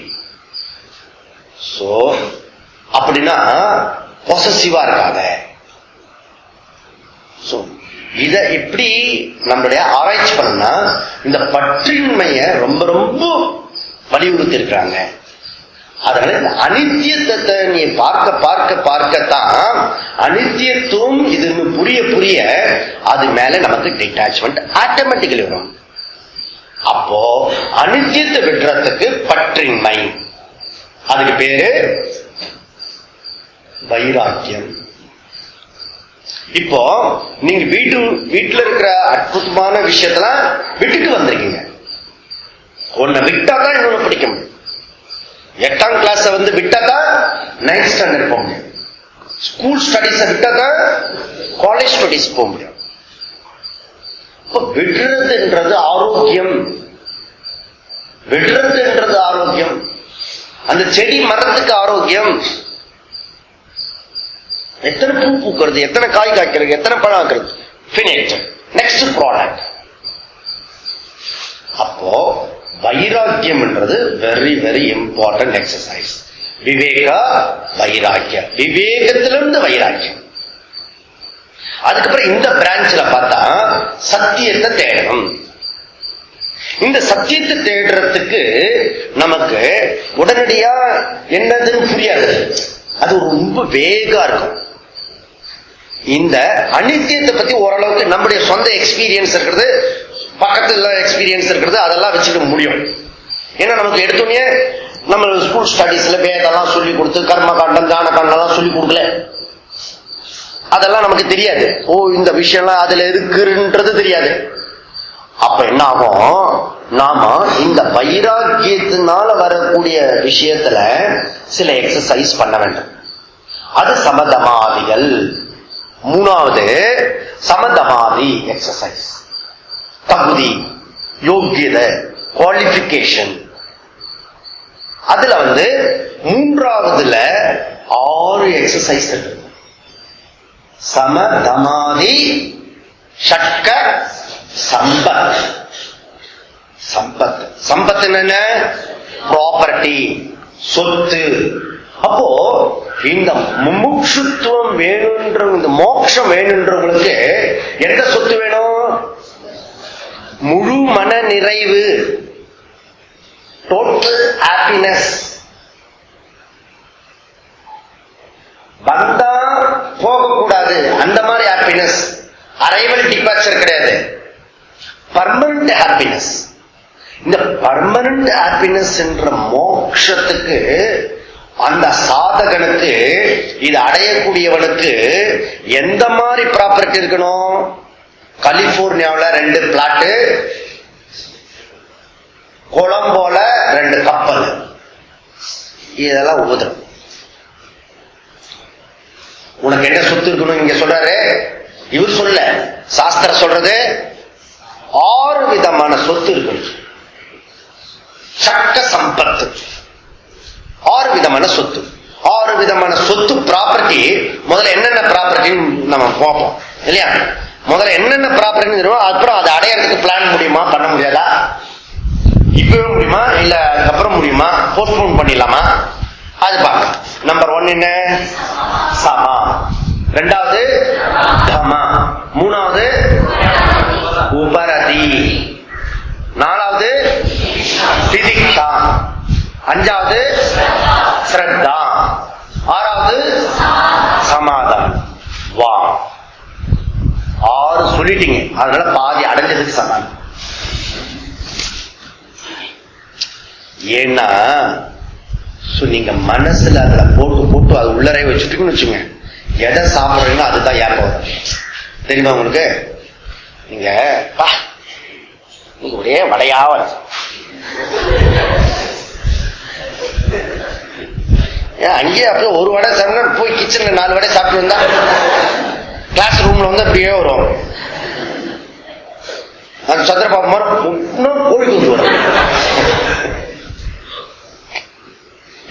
சோ அப்படின்னா பொசசிவா இருக்காத. இத இப்படி நம்மளுடைய ஆராய்ச்சி பண்ணா இந்த பற்றின்மைய ரொம்ப ரொம்ப வலியுறுத்தி இருக்கிறாங்க. அதனால இந்த அனித்தியத்தை நீ பார்க்க பார்க்க பார்க்கத்தான் அனித்தியத்துவம் இதுன்னு புரிய புரிய அது மேல நமக்கு டிட்டாச்மெண்ட் ஆட்டோமேட்டிக்கலி வரும். அப்போ அனித்தியத்தை விடுறதுக்கு பற்றின்மை, அதுக்கு பேரு வைராக்கியம். இப்போ நீங்க வீட்டுல இருக்கிற அற்புதமான விஷயத்தெல்லாம் விட்டுட்டு வந்திருக்கீங்க. ஒன்ன விட்டாதான் இன்னொன்னு படிக்க முடியும். 8ஆம் கிளாஸ் விட்டாதான் 9th ஸ்டாண்டர்ட் போக முடியும். ஸ்கூல் ஸ்டடிஸ விட்டாதான் காலேஜ் ஸ்டடிஸ் போக முடியும். விடுறதுன்றது ஆரோக்கியம். விடுறதுன்றது ஆரோக்கியம். அந்த செடி மரத்துக்கு ஆரோக்கியம். எத்தனை பூ பூக்கிறது, எத்தனை காய் காய்க்கிறது, எத்தனை பழம் ஆக்குறது, ஃபினிட், நெக்ஸ்ட் ப்ராடக்ட். அப்போ வைராக்கியம் என்றது very very important exercise. Viveka வைராக்கியம், விவேகத்திலிருந்து வைராக்கியம். அதுக்கப்புறம் இந்த பிரான்ச்ல பார்த்தா சத்தியத்தை தேடணும். இந்த சத்தியத்தை தேடுறதுக்கு நமக்கு உடனடியா என்னதுன்னு புரியாது. அது ரொம்ப வேகா இருக்கும். இந்த அனித்தியத்தை பத்தி ஓரளவுக்கு நம்முடைய சொந்த எக்ஸ்பீரியன்ஸ் இருக்கிறது, பக்கத்துல எக்ஸ்பீரியன்ஸ் இருக்கிறது, அதெல்லாம் வச்சுக்க முடியும். ஏன்னா நமக்கு எடுத்தோடனே நம்ம ஸ்கூல் ஸ்டடீஸ்ல வேதெல்லாம் சொல்லி கொடுத்து கர்ம காண்டம் தான காண்டம் சொல்லி கொடுக்கல. அதெல்லாம் நமக்கு தெரியாது. ஓ இந்த விஷயம்லாம் அதுல இருக்குன்றது தெரியாது. அப்ப என்ன ஆகும், நாம இந்த வைராக்கியத்தினால வரக்கூடிய விஷயத்துல சில எக்ஸசைஸ் பண்ண வேண்டும். அது சமதமாதிகள். 3வது சமதமாதி எக்ஸசைஸ். தகுதி, யோகியதை, குவாலிபிகேஷன். அதுல 3வதுல 6 எக்ஸசைஸ் இருக்கு. சமதமாதி ஷட்க சம்பத். சம்பத், சம்பத் என்ன? ப்ராப்பர்ட்டி, சொத்து. அப்போ இந்த முமுட்சுத்துவம் வேணுன்ற, இந்த மோட்சம் வேணுன்றவங்களுக்கு எந்த சொத்து வேணும்? முழு மன நிறைவு, டோட்டல் ஹாப்பினஸ். வந்தா போகக்கூடாது அந்த மாதிரி ஹாப்பினஸ். அரைவல் டிபார்ச்சர் கிடையாது, பர்மனன்ட் ஹாப்பினஸ். இந்த பர்மனன்ட் ஹாப்பினஸ் என்ற மோட்சத்துக்கு அந்த சாதகனுக்கு, இது அடையக்கூடியவனுக்கு எந்த மாதிரி ப்ராப்பர்ட்டி இருக்கணும்? கலிபோர்னியாவில் 2 பிளாட்டு, கொலம்போல 2 கப்பல், இதெல்லாம் உபதிரம். உனக்கு என்ன சொத்து இருக்கணும் இங்க சொல்றாரு இவர் சொல்ல, சாஸ்திரம் சொல்றது 6 விதமான சொத்து இருக்கணும். சக்க சம்பத்து, 6 விதமான சொத்து. 6 விதமான சொத்து ப்ராப்பர்ட்டி. முதல்ல என்னென்ன ப்ராப்பர்ட்டின்னு நம்ம பார்ப்போம் இல்லையா? முதல்ல என்னென்ன ப்ராப்பர்ட்டி, அப்புறம் அதை அடையறதுக்கு பிளான் முடியுமா, பண்ண முடியாதா, இப்பவே முடியுமா, இல்ல அதுக்கப்புறம் முடியுமா, போஸ்ட்போன் பண்ணிடலாமா, அது பார்க்கலாம். நம்பர் 1 என்ன? சமா. 2வது தமா. 3வது உபரதி. 4வது திதிக்ஷா. 5வது ஸ்ரத்தா. 6வது சமாதானம். வா, 6 சொல்லிட்டீங்க. அதனால பாதி அடைஞ்சதுக்கு சமாதானம். ஏன்னா நீங்க மனசுல அதுல போட்டு போட்டு அது உள்ளரை வச்சுட்டீங்கன்னு வச்சுங்க, எதை சாப்பிடுறீங்களோ அதுதான் ஏப்ப வரும். தெரியுமா உங்களுக்கு? நீங்க ஒரே வடையாவ அங்கேயே அப்படியே ஒரு வடை சாப்பிட போய் கிச்சன்ல 4 வடை சாப்பிட்டு வந்தா கிளாஸ் ரூம்ல வந்து அப்படியே வரும். அது சந்திரபாபு மாதிரி கோழி கொண்டு வரும்.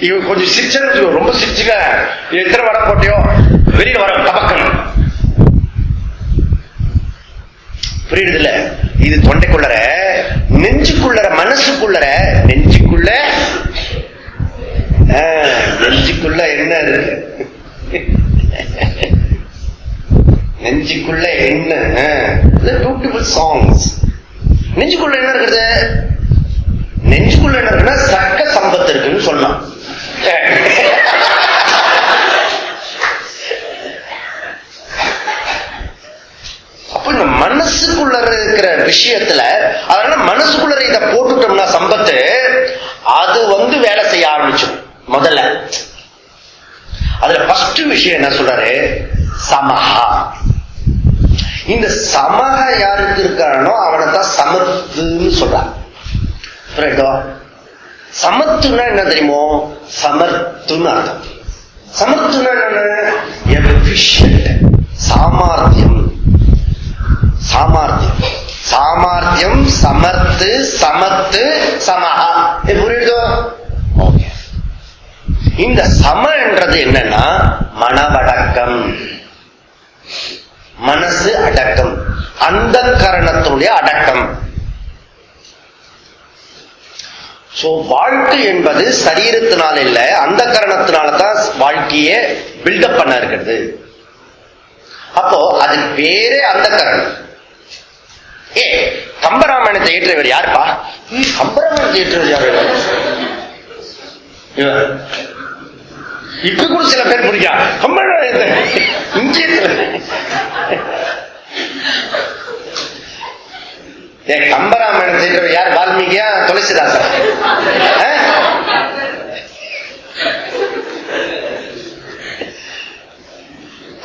இவன் கொஞ்சம் சிரிச்சு, ரொம்ப சிரிச்சுக்க, எத்தனை வடை போட்டியோ வெளியில வர டபக்கன். புரியுது இல்ல? இது தொண்டைக்குள்ளற, நெஞ்சுக்குள்ளற, மனசுக்குள்ளற, நெஞ்சுக்குள்ள என்ன இருக்கு? நெஞ்சுக்குள்ள என்ன? Beautiful songs. நெஞ்சுக்குள்ள என்ன இருக்குது? நெஞ்சுக்குள்ள என்ன இருக்குன்னா சக்க சம்பத்து இருக்குன்னு சொல்லலாம். அப்ப இந்த மனசுக்குள்ள இருக்கிற விஷயத்துல, அதனால மனசுக்குள்ள இதை போட்டுட்டோம்னா சம்பத்து, அது வந்து வேலை செய்ய ஆரம்பிச்சிடும். முதல்ல அதுல ஃபர்ஸ்ட் விஷயம் என்ன சொல்றாரு? சமஹா. இந்த சமஹ யாருக்கு இருக்கானோ அவனை தான் சமத்துன்னு சொல்றான். சமத்துனா என்ன தெரியுமோ? சமர்த்துன்னு அர்த்தம். சமர்த்துனா என்ன? சாமர்த்தியம். சாமர்த்தியம், சாமர்த்தியம், சமர்த்து, சமத்து, சமஹா. புரியுதோ? ஓகே. இந்த சம என்றது என்னன்னா மனவடக்கம், மனசு அடக்கம், அந்த கரணத்துடைய அடக்கம். வாழ்க்கை என்பது சரீரத்தினால இல்ல, அந்த கரணத்தினாலதான் வாழ்க்கைய பில்டப் பண்ண இருக்கிறது. அப்போ அது பேரே அந்த கரணம். கம்பராமாயணத்தை ஏற்றவர் யாருப்பா? கம்பராமாயணத்தை ஏற்றவர் யாரு? இப்ப கூட சில பேர் புரியா கம்பராமாயணத்தை இந்தியத்துல கம்பராமாயணத்தை ஏற்றவர் யார்? வால்மீகியா, துளசிதாசன்?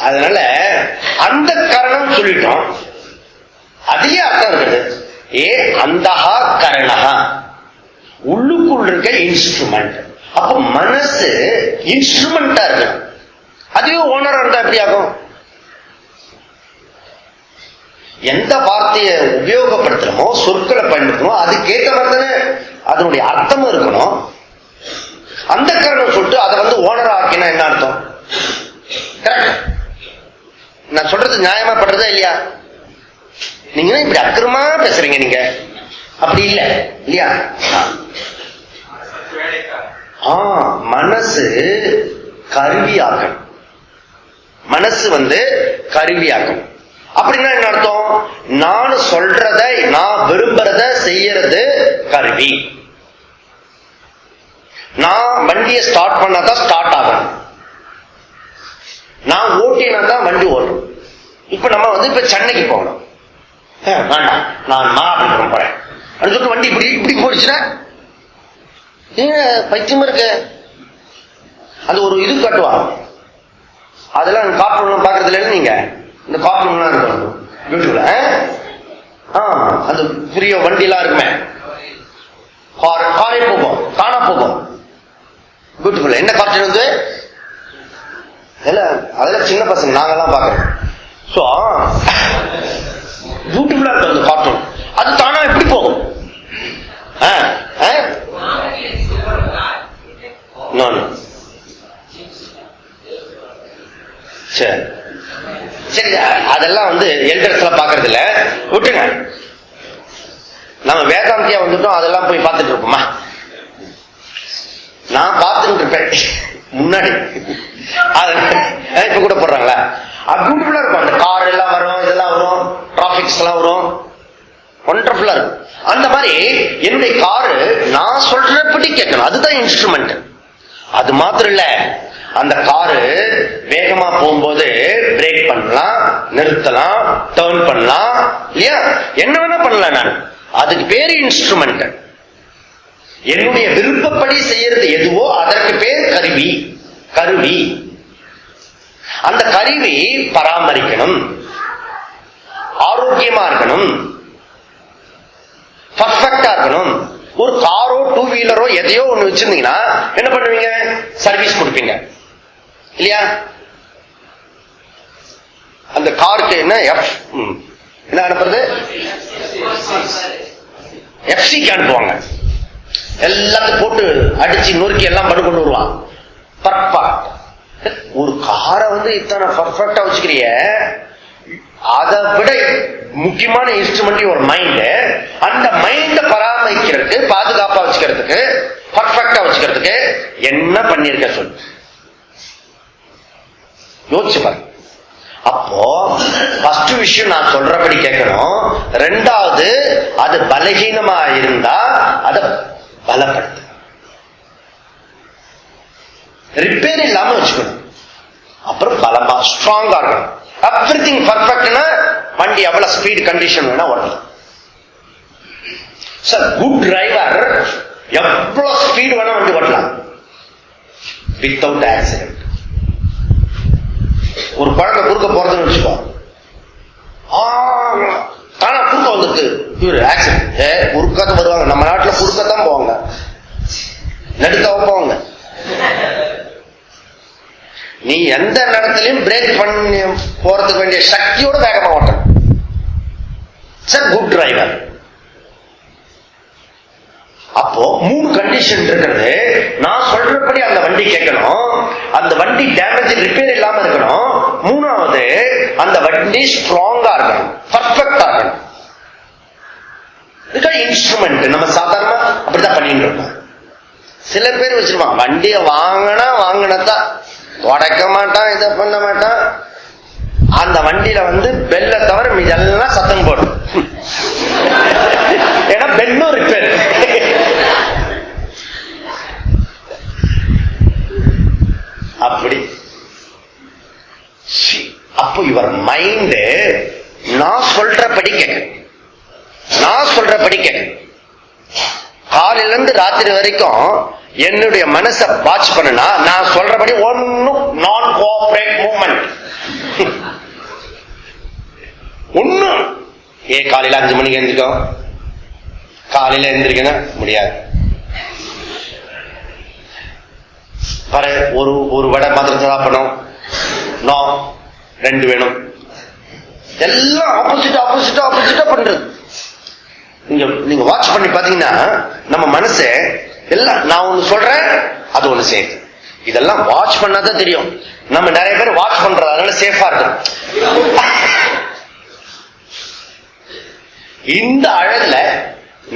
அதனால அந்த கரணம் சொல்லிட்டோம். அதையே அர்த்தம் இருக்குது. அந்தஹா கரணஹா, உள்ளுக்குள் இருக்க இன்ஸ்ட்ருமெண்ட். அப்ப மனசு இன்ஸ்ட்ருமெண்டா இருக்கு. அதுவே ஓனரா இருந்தா எப்படி ஆகும்? எந்த வார்த்தையை உபயோகப்படுத்துறோமோ, சொற்களை பயன்படுத்தணும், அதுக்கேற்ற மாதிரி தானே அதனுடைய அர்த்தமும் இருக்கணும். அந்த கரணம் சொல்லிட்டு அதை வந்து ஓனரா ஆக்கினா என்ன அர்த்தம்? கரெக்ட். நான் சொல்றது நியாயமா பண்றதா இல்லையா? நீங்க இப்படி அக்கிரமா பேசுறீங்க. நீங்க அப்படி இல்ல இல்லையா? மனசு கருவியாக்கணும். மனசு கருவியாக்கணும். அப்படின்னா என்ன அர்த்தம்? நான் சொல்றத, நான் விரும்புறத செய்யறது கருவி. நான் வண்டியை ஸ்டார்ட் பண்ணாதான் ஸ்டார்ட் ஆகணும். நான் ஓட்டினா தான் வண்டி ஓடும். இப்ப நம்ம இப்ப சென்னைக்கு போகணும். வேண்டாம், நான் மாப்பிள்ளை போறேன் அப்படின்னு சொல்லிட்டு வண்டி இப்படி இப்படி போயிடுச்சுன்னா பைத்தியம் இருக்கு. அது ஒரு இது கட்டுவாங்க. அதெல்லாம் காப்பீடு பாக்குறது இல்லை. நீங்க இந்த காப்பீடுலாம் இருக்கும் வீட்டுல, அந்த பெரிய வண்டி எல்லாம் இருக்குமே, காரே போகும், காணா போகும் வீட்டுக்குள்ள. என்ன காற்று அதெல்லாம் சின்ன பசங்க நாங்கெல்லாம் பாக்குறோம். சோ பியூட்டிஃபுல்லா இருக்கு அந்த கார்ட்டூன். அது தானா எப்படி போகும்? சரி, அதெல்லாம் எல்டர்ஸ் எல்லாம் பாக்குறது இல்ல, விட்டுங்க. நம்ம வேதாந்தியா வந்துட்டோம், அதெல்லாம் போய் பார்த்துட்டு இருப்போமா? நான் பார்த்துட்டு இருப்பேன் முன்னாடி. இப்ப கூட போடுறாங்களா? பியூட்டிஃபுல்லா இருக்கும். அந்த கார் எல்லாம் வரும், இதெல்லாம் வரும், டிராபிக்ஸ் எல்லாம் வரும், ஒண்டர்ஃபுல்லா இருக்கும். அந்த மாதிரி என்னுடைய காரு நான் சொல்றபடி கேட்கணும். அதுதான் இன்ஸ்ட்ருமெண்ட். அது மாத்திரம் இல்ல, அந்த காரு வேகமா போகும்போது பிரேக் பண்ணலாம், நிறுத்தலாம், டர்ன் பண்ணலாம், இல்லையா? என்ன வேணா பண்ணலாம். நான் அதுக்கு பேரு இன்ஸ்ட்ருமெண்ட். என்னுடைய விருப்பப்படி செய்யறது எதுவோ அதற்கு பேர் கருவி. கருவி. அந்த கருவி பராமரிக்கணும், ஆரோக்கியமா இருக்கணும், பர்ஃபெக்டா இருக்கணும். ஒரு காரோ டூ வீலரோ எதையோ ஒண்ணு வச்சிருந்தீங்கன்னா என்ன பண்ணுவீங்க? சர்வீஸ் கொடுப்பீங்க இல்லையா? அந்த காருக்கு என்ன அனுப்புறது? எஃப்சிக்கு அனுப்புவாங்க. எல்லாத்தையும் போட்டு அடிச்சு நொறுக்கி எல்லாம் பண்ணி கொண்டு வருவான். பர்ஃபெக்ட். ஒரு காரை இத்தனை பர்ஃபெக்டா வச்சுக்கிறிய, அதை விட முக்கியமான இன்ஸ்ட்ருமெண்ட் ஒரு மைண்ட். அந்த மைண்ட பராமரிக்கிறதுக்கு, பாதுகாப்பா வச்சுக்கிறதுக்கு, பர்ஃபெக்டா வச்சுக்கிறதுக்கு என்ன பண்ணிருக்க சொல்லு, யோசிச்சு பாரு. அப்போ ஃபர்ஸ்ட் விஷயம் நான் சொல்றபடி கேட்கணும். ரெண்டாவது, அது பலகீனமா இருந்தா அதை பலப்படுத்து, ரிப்பேர் இல்லாம வச்சுக்கணும். அப்புறம் பலமா ஸ்ட்ராங்கா இருக்கணும். எவ்ரிதிங் பர்ஃபெக்ட்னா வண்டி எவ்வளவு ஸ்பீட் கண்டிஷன் வேணா ஓட்டலாம். சார், குட் டிரைவர் எவ்வளவு ஸ்பீட் வேணா வண்டி ஓட்டலாம் வித்தவுட் ஆக்சிடென்ட். ஒரு குழந்தை குறுக்க போறதுன்னு வச்சுக்கோ, ஆனா குறுக்க வந்துருக்கு, இவரு ஆக்சிடென்ட். குறுக்காத வருவாங்க நம்ம நாட்டுல, குறுக்கத்தான் போவாங்க, நடுக்காம போவாங்க. நீ எந்த நேரத்திலையும் பிரேக் பண்ணி போறதுக்கு வேண்டிய சக்தியோட வேகமா ஓட்டணும். Sir, good driver. அப்போ 3 கண்டிஷன் இருக்கிறது. நான் சொல்றபடி அந்த வண்டி கேட்கணும், அந்த வண்டி டேமேஜ் ரிப்பேர் இல்லாம இருக்கணும். 3வது, அந்த வண்டி ஸ்ட்ராங்கா இருக்கணும், பர்ஃபெக்டா இருக்கணும். இதுக்காக இன்ஸ்ட்ருமெண்ட் நம்ம சாதாரண அப்படிதான் பண்ணிட்டு இருக்கோம். சில பேர் வச்சிருவான், வண்டியை வாங்கினதான் உடைக்க மாட்டான், இதை பண்ண மாட்டான். அந்த வண்டியில பெல்ல தவிர இதெல்லாம் சத்தம் போடும். ஏன்னா பெல்லும் ரிப்பேர். அப்படி. அப்போ இவர் மைண்ட் நான் சொல்றபடி கேட்கணும், நான் சொல்றபடி கேட்கணும். காலையில இருந்து ராத்திரி வரைக்கும் என்னுடைய மனசை வாட்ச் பண்ணா நான் சொல்றபடி ஒன்னும் நான் கோஆபரேட் மூவ்மெண்ட் ஒன்னும். காலையில 5 மணிக்கு எழுந்திருக்கோம், காலையில எழுந்திருக்க முடியாது. பாரு, ஒரு வடை மாத்திரம் சாப்பிடணும், 2 வேணும். எல்லாம் ஆப்போசிட்டா பண்றது. நீங்க வாட்ச் பண்ணி பாத்தீங்கன்னா நம்ம மனசு எல்லாம் நான் ஒண்ணு சொல்றேன், அது ஒண்ணு செய்யுது. இதெல்லாம் வாட்ச் பண்ணாதான் தெரியும். நம்ம நிறைய பேர் வாட்ச் பண்றதுனால சேஃபா இருக்கும். இந்த அழகுல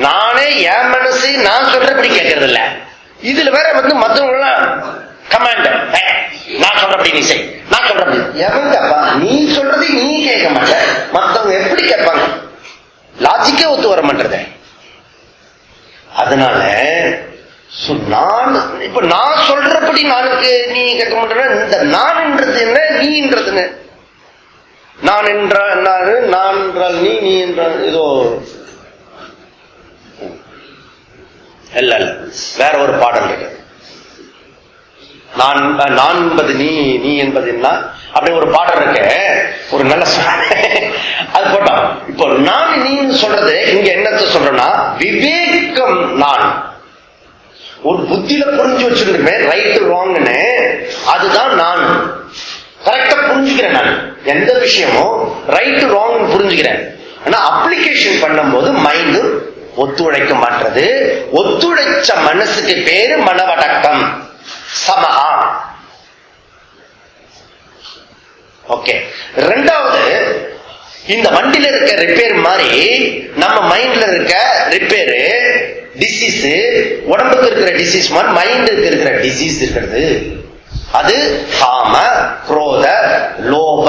நானே என் மனசு நான் சொல்றபடி கேட்கறது இல்ல. இதுல வேற மத்தவங்க எல்லாம் கமாண்ட் நான் சொல்றபடி நீ செய், நான் சொல்றபடி. எவங்கப்பா நீ சொல்றது நீ கேட்க மாட்ட, மத்தவங்க எப்படி கேட்பாங்க? லாஜிக்கே ஒத்து வர மாட்டேத. அதனால நான் இப்ப நான் சொல்றபடி நானுக்கு நீ கேட்க மாட்டேன்னா, இந்த நான்ன்றது என்ன, நீன்றது என்ன? நான் என்றால் நான் என்றால் நீ, நீ என்றால் ஏதோ இல்ல இல்ல, வேற ஒரு பாடல் இருக்கு. நான் என்பது நீ, நீ என்பது என்ன, அப்படி ஒரு பாடல் இருக்கு. ஒரு நல்ல அது போட்டோம். இப்போ நான் நீ சொல்றது இங்க என்னத்த சொல்றேன்னா, விவேகம். நான் ஒரு புத்தியில புரிஞ்சு வச்சிருக்கேன் ரைட் ராங்னு, அதுதான் நான் கரெக்டா புரிஞ்சுக்கிறேன். நான் எந்த விஷயமும் ரைட் ராங் புரிஞ்சுக்கிறேன். ஆனா அப்ளிகேஷன் பண்ணும்போது மைண்ட் ஒத்துழைக்க மாட்டது. ஒத்துழைச்ச மனசுக்கு பேரு மனவடக்கம், சமஹா. ஓகே. ரெண்டாவது, இந்த வண்டியில இருக்க ரிப்பேர் மாதிரி நம்ம மைண்ட்ல இருக்க ரிப்பேரு, டிசீஸ், உடம்புக்கு இருக்கிற டிசீஸ் மாதிரி மைண்டுக்கு இருக்கிற டிசீஸ் இருக்கிறது. அது காம, குரோத, லோப,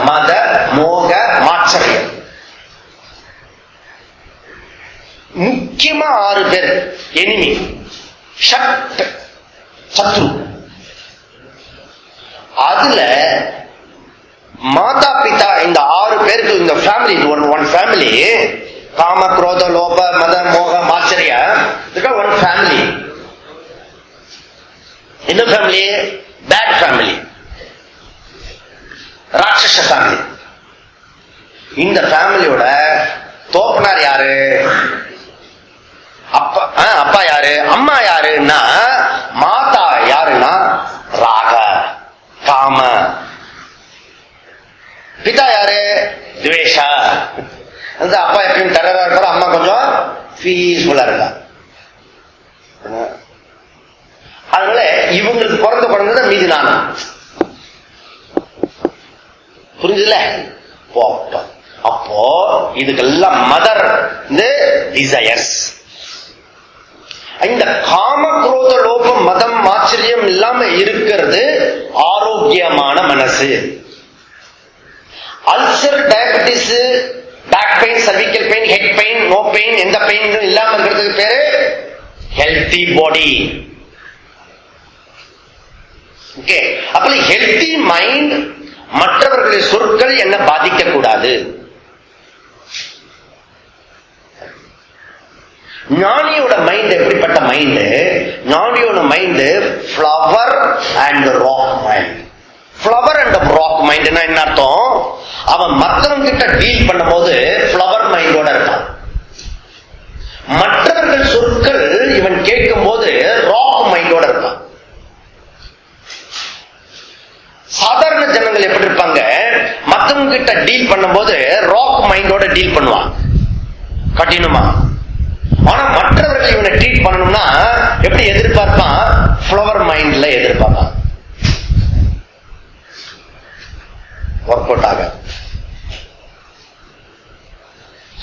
மத, மோக, மாச்சரியம். முக்கியமா 6 பேர் எனிமி, ஷட், சத்ரு. அதுல மாதா பிதா இந்த 6 பேருக்கு, இந்த ஃபேமிலி, ஒன் ஃபேமிலி, காம, குரோத, லோப, மத, மோக, மாச்சரிய, ஒன் ஃபேமிலி. என்ன ஃபேமிலி? பேட் ஃபேமிலி, ராட்சச ஃபேமிலி. இந்த ஃபேமிலியோட தோப்பனார் யாரு? அப்பா. அப்பா யாரு? அம்மா யாருன்னா மாதா யாருன்னா ராக, காம. பிதா யாரு? துவேஷ. அந்த அப்பா எப்பயும் டெரரா இருப்பாரு, அம்மா கொஞ்சம் பீஸ்ஃபுல்லா இருக்கா. அதனால இவங்களுக்கு பிறந்த குழந்தை மீதி நான். புரிஞ்சுல? போட்டோம். அப்போ இதுக்கெல்லாம் மதர் இந்த டிசையர்ஸ். இந்த காம, குரோத, லோபம், மதம், ஆச்சரியம் இல்லாம இருக்கிறது ஆரோக்கியமான மனசு. Ulcer, diabetes, back pain, cervical pain, head pain, no pain, எந்த பெயின் இல்லாம இருக்கிறதுக்கு பேரு ஹெல்தி பாடி. ஓகே. அப்ப ஹெல்தி மைண்ட் மற்றவர்களுடைய சொற்கள் என்ன பாதிக்க கூடாது. ஞானியோட மைண்ட் எப்படிப்பட்ட மைண்ட்? ஞானியோட mind flower and rock mind. Flower and rock mind என்ன அர்த்தம்? அவன் மற்றவங்க கிட்ட டீல் பண்ணும் போது ஃப்ளவர் மைண்டோட இருக்கான். மற்றவர்கள் சொற்கள் இவன் கேட்கும் போது ராக் மைண்டோட இருக்கான். சாதாரண ஜனங்கள் எப்படி இருப்பாங்க? மற்றவங்க கிட்ட டீல் பண்ணும் போது ராக் மைண்டோட டீல் பண்ணுவான், கடினமா. ஆனா மற்றவர்கள் இவனை ட்ரீட் பண்ணணும்னா எப்படி எதிர்பார்ப்பான்? ஃப்ளவர் மைண்ட்ல எதிர்பார்ப்பான். ஒர்க் அவுட் ஆக.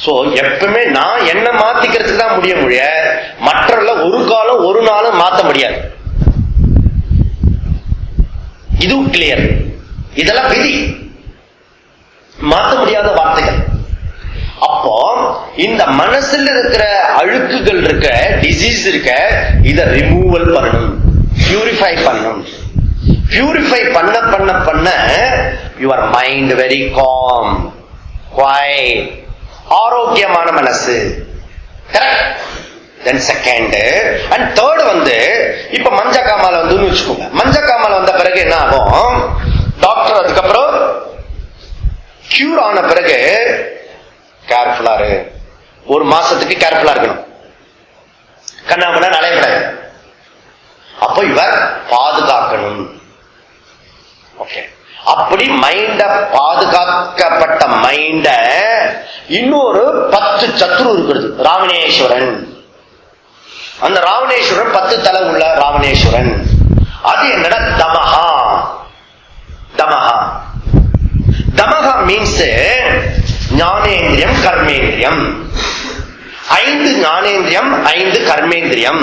சோ எப்பவுமே நான் என்ன மாத்திக்கிறதுக்கு தான் முடிய முடிய மற்றவர்கள ஒரு காலம் ஒரு நாளும் மாத்த முடியாது. இது கிளியர். இதெல்லாம் விதி, மாற்ற முடியாத வார்த்தைகள். அப்போ இந்த மனசுல இருக்கிற அழுக்குகள் இருக்க, டிசீஸ் இருக்க, இத ரிமூவல் பண்ணணும், பியூரிஃபை பண்ணணும். பியூரிஃபை பண்ண பண்ண பண்ண your mind very calm, quiet, ஆரோக்கியமான மனசு. Correct. Then second and third வந்து இப்ப மஞ்சக்காமால வந்து வச்சுக்கோங்க. மஞ்சக்காமால வந்த பிறகு என்ன ஆகும்? டாக்டர் அதுக்கப்புறம் கியூர் ஆன பிறகு கேர்ஃபுல்லா இரு, 1 மாசத்துக்கு கேர்ஃபுல்லா இருக்கணும், கண்ணாமண்ணா நலையப்படாது. அப்போ இவர் பாதுகாக்கணும். ஓகே. அப்படி மைண்ட பாதுகாக்கப்பட்ட மைண்ட இன்னொரு 10 சத்ரு இருக்கிறது. ராவணேஸ்வரன். அந்த ராவணேஸ்வரன் 10 தலை உள்ள ராவணேஸ்வரன். அது என்னடா? தமஹா. தமஹா. தமஹா மீன்ஸ் ஞானேந்திரியம், கர்மேந்திரியம். 5 ஞானேந்திரியம், 5 கர்மேந்திரியம்.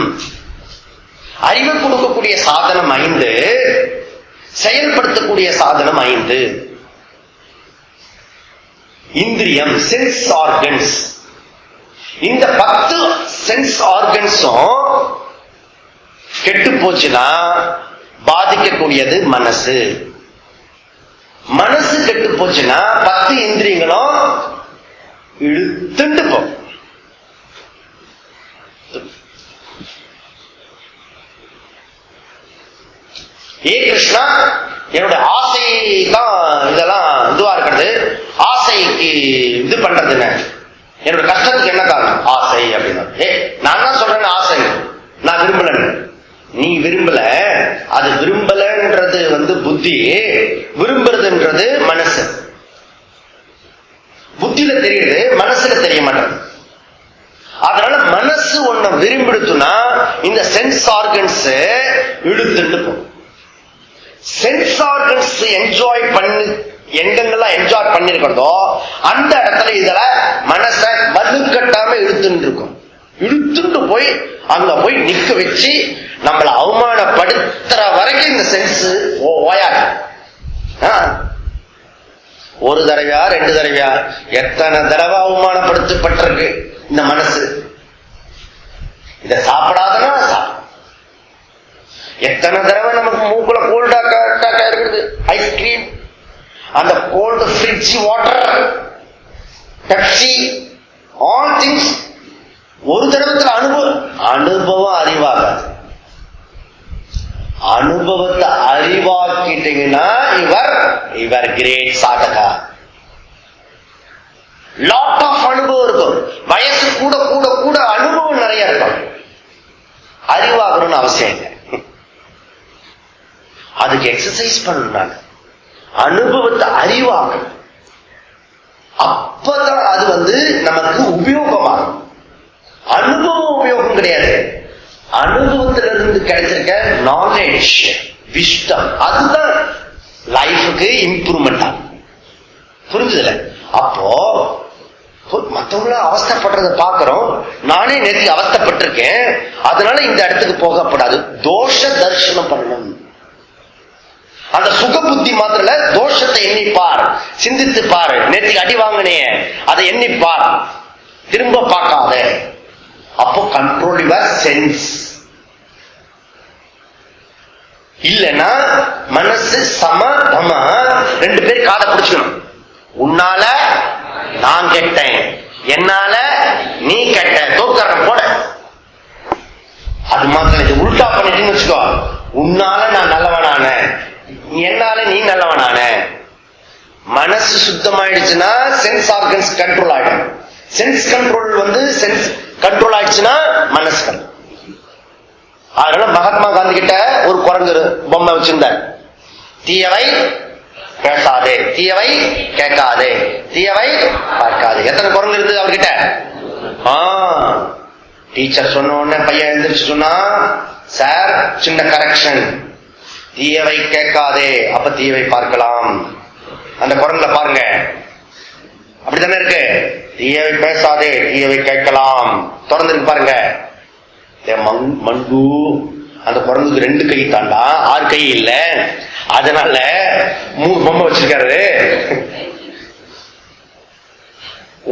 அறிவு கொடுக்கக்கூடிய சாதனம் 5, செயல்படுத்தக்கூடிய சாதனம் 5. இந்திரியம், சென்ஸ் ஆர்கன்ஸ். இந்த 10 சென்ஸ் ஆர்கன்ஸும் கெட்டு போச்சுன்னா பாதிக்கக்கூடியது மனசு. மனசு கெட்டு போச்சுன்னா 10 இந்திரியங்களும் இழுத்துண்டு போகும். ஏ கிருஷ்ணா, என்னோட ஆசை தான் இதெல்லாம் இதுவா இருக்கிறது, ஆசைக்கு இது பண்றதுன்னு, என்னோட கஷ்டத்துக்கு என்ன காரணம்? ஆசை அப்படின்னா. நான் தான் சொல்றேன் ஆசை, நான் விரும்பலன்னு. நீ விரும்பல, அது விரும்பலன்றது புத்தி, விரும்புறதுன்றது மனசு. புத்தியில தெரியுது, மனசுல தெரிய மாட்டேன். அதனால மனசு ஒன்ன விரும்பிடுத்துனா இந்த சென்ஸ் ஆர்கன்ஸ் இழுத்துட்டு போகும். சென்ஸ் ஆர்கன்ஸ் என்ஜாய் பண்ணி எங்கெங்கெல்லாம் என்ஜாய் பண்ணிருக்கிறதோ அந்த இடத்துல இதுல மனச வலுக்கட்டாம இழுத்துட்டு இருக்கும். இழுத்துட்டு போய் அங்க போய் நிக்க வச்சு நம்மளை அவமானப்படுத்துற வரைக்கும் இந்த சென்ஸ் ஓயாது. ஒரு தடவையா 2 தடவையா எத்தனை தடவை அவமானப்படுத்தப்பட்டிருக்கு இந்த மனசு. இத சாப்பிடாதனா எத்தனை தடவை நமக்கு மூக்குல கோல்டாக்கா இருக்குது, ஐஸ்கிரீம், அந்த cold fridge water, Pepsi, all things. ஒரு தடவத்துல அனுபவம் அறிவாகாது. அனுபவத்தை அறிவாக்கிட்டீங்கன்னா இவர் கிரேட் சாதகா. லாட் ஆஃப் அனுபவம் இருக்கும். வயசு கூட கூட கூட அனுபவம் நிறைய இருக்கும். அறிவாகணும்னு அவசியம் இல்லை. அதுக்கு எக்ஸசைஸ் பண்ணணும். அனுபவத்தை அறிவாகணும். அப்பதான் அது நமக்கு உபயோகமாகும். அனுபவம் உபயோகம் கிடையாது. அனுபவத்திலிருந்து கிடைச்சிருக்க நாலேஜ், விஸ்டம், அதுதான் லைஃபுக்கு இம்ப்ரூவ்மெண்ட் ஆகும். புரிஞ்சுதுல? அப்போ மற்றவங்கள அவஸ்தப்படுறத பாக்குறோம். நானே நேற்று அவஸ்தப்பட்டிருக்கேன். அதனால இந்த இடத்துக்கு போகப்படாது. தோஷ தரிசனம் பண்ணணும். அந்த சுக புத்தி மாத்திர தோஷத்தை எண்ணிப்பார், சிந்தித்து பாரு. நேற்றுக்கு அடி வாங்கினே அதை எண்ணிப்பார், திரும்ப பார்க்காத. அப்போ கண்ட்ரோல் யுவர் சென்ஸ். இல்லைன்னா மனசு சம தம 2 பேர் காதை பிடிச்சுக்கணும். உன்னால நான் கெட்டேன், என்னால நீ கெட்ட, தோக்கறம் போட. அது மாத்திரம் இது உல்டா பண்ணிட்டுன்னு வச்சுக்கோ. உன்னால நான் நல்லவனான, என்னால நீ நல்லவனான. மனசு சுத்தமாயிடுச்சுன்னா சென்ஸ் ஆர்கன்ஸ் கண்ட்ரோல் ஆயிடும். சென்ஸ் கண்ட்ரோல் சென்ஸ் கண்ட்ரோல் ஆயிடுச்சுன்னா மனசு கண்ட்ரோல். அதனால மகாத்மா காந்தி கிட்ட ஒரு குரங்கு பொம்மை வச்சிருந்தார். தீயவை பேசாதே, தீயவை கேட்காதே, தீயவை பார்க்காதே. எத்தனை குரங்கு இருந்தது அவர்கிட்ட? டீச்சர் சொன்ன உடனே பையன் எழுந்திரிச்சு சொன்னா, சார் சின்ன கரெக்ஷன், தீயவை கேட்காதே, அப்ப தீயவை பார்க்கலாம். அந்த குரங்குல பாருங்க, அப்படித்தானே இருக்கு. தீயவை பேசாதே, தீயவை கேட்கலாம். தொடர்ந்து பாருங்க. மண்டு அந்த குரங்குக்கு 2 கை தாண்டா, 6 கை இல்ல. அதனால 3 பொம்மை வச்சிருக்காரு.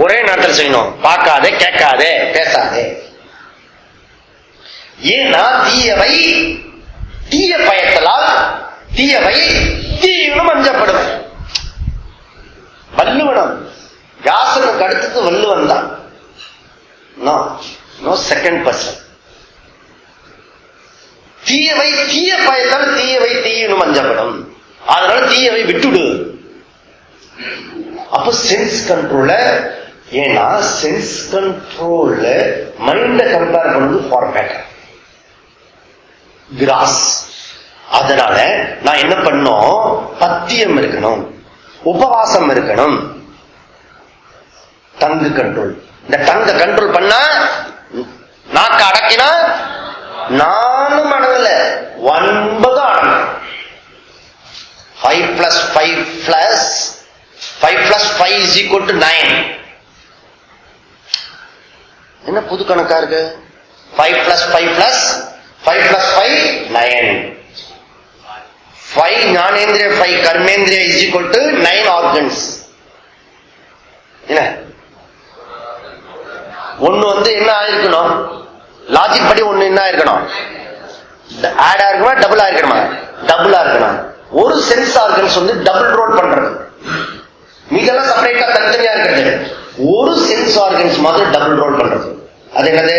ஒரே நேரத்தில் செய்யணும். பார்க்காதே, கேட்காதே, பேசாதே. ஏன்னா தீயவை தீய பயத்தலால் தீயவை தீயினும் அஞ்சப்படும். வள்ளுவனம் வியாசனுக்கு அடுத்தது வள்ளுவன் தான். No second person. தீயவை தீய பயத்தால் தீயவை தீயினும் அஞ்சப்படும். அதனால தீயவை விட்டுடு. அப்போ சென்ஸ் கண்ட்ரோல, ஏன்னா சென்ஸ் கண்ட்ரோல்ல மைண்ட கம்பேர் பண்ணது ஃபார் பெட்டர் கிராஸ். அதனால நான் என்ன பண்ணோம், பத்தியம் இருக்கணும், உபவாசம் இருக்கணும். டங்கு கண்ட்ரோல். இந்த டங்க கண்ட்ரோல் பண்ணா, நாக்க அடக்கினா நானும் அடங்கல, 9 அடங்கும். 5 + 5 + 5 = 9. என்ன புது கணக்கா இருக்கு? 5 + 5 + 5 + 5 9. 5 ஞானேந்திரிய 5 கர்மேந்திரிய இஸ் ஈக்குவல் டு 9 ஆர்கன்ஸ். ஒண்ணு என்ன ஆயிருக்கணும், லாஜிக் படி ஒண்ணு என்ன ஆயிருக்கணும், ஆட் ஆயிருக்கணுமா டபுள் ஆயிருக்கணுமா, டபுளா இருக்கணும். ஒரு சென்ஸ் ஆர்கன்ஸ் டபுள் ரோல் பண்றது, மீதெல்லாம் செப்பரேட்டா தனித்தனியா இருக்கிறது. ஒரு சென்ஸ் ஆர்கன்ஸ் மாதிரி டபுள் ரோல் பண்றது. அது என்னது,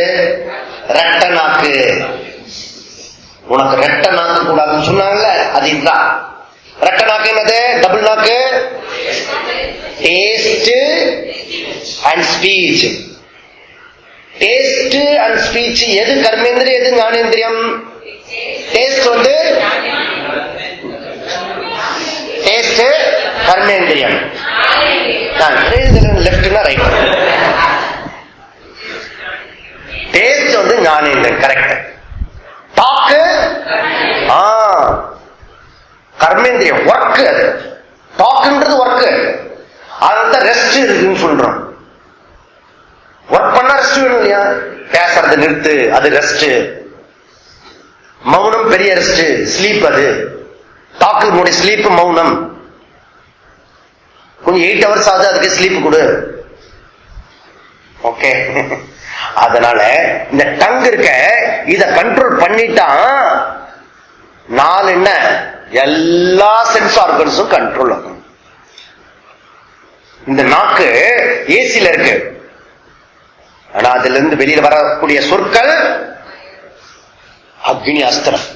ரெட்ட நாக்கு. உனக்கு ரெட்ட நாக்கு கூடாதுன்னு சொன்னாங்கல்ல, அது இதுதான். ரெட்ட நாக்கு என்னது, டபுள் நாக்கு, taste and speech. Taste and speech எது கர்மேந்திரியம், எது ஞானேந்திரியம்? டேஸ்ட் டேஸ்ட் கர்மேந்திரியம், லெப்ட்னா ரைட். டேஸ்ட் ஞானேந்திரியம், கரெக்ட். டாக்கு கர்மேந்திரியம், ஒர்க். அது டாக்குன்றது ஒர்க். அதனால ரெஸ்ட் இருக்குன்னு சொல்றோம். ஒர்க் பண்ணா ரெஸ்ட் வேணும் இல்லையா, பேசுறது நிறுத்து, அது ரெஸ்ட். மௌனம் பெரிய ரெஸ்ட், ஸ்லீப். அது டாக்கு ஸ்லீப், மௌனம். கொஞ்சம் 8 hours ஆகுது, அதுக்கு ஸ்லீப் கொடு. ஓகே. அதனால இந்த டங் இருக்க, இத கண்ட்ரோல் பண்ணிட்டான் 4 என்ன, எல்லா சென்ஸ் ஆர்கன்ஸும் கண்ட்ரோல் ஆகும். இந்த நாக்கு ஏசில இருக்கு, ஆனா அதுல இருந்து வெளியில வரக்கூடிய சொற்கள் அக்னி அஸ்திரம்.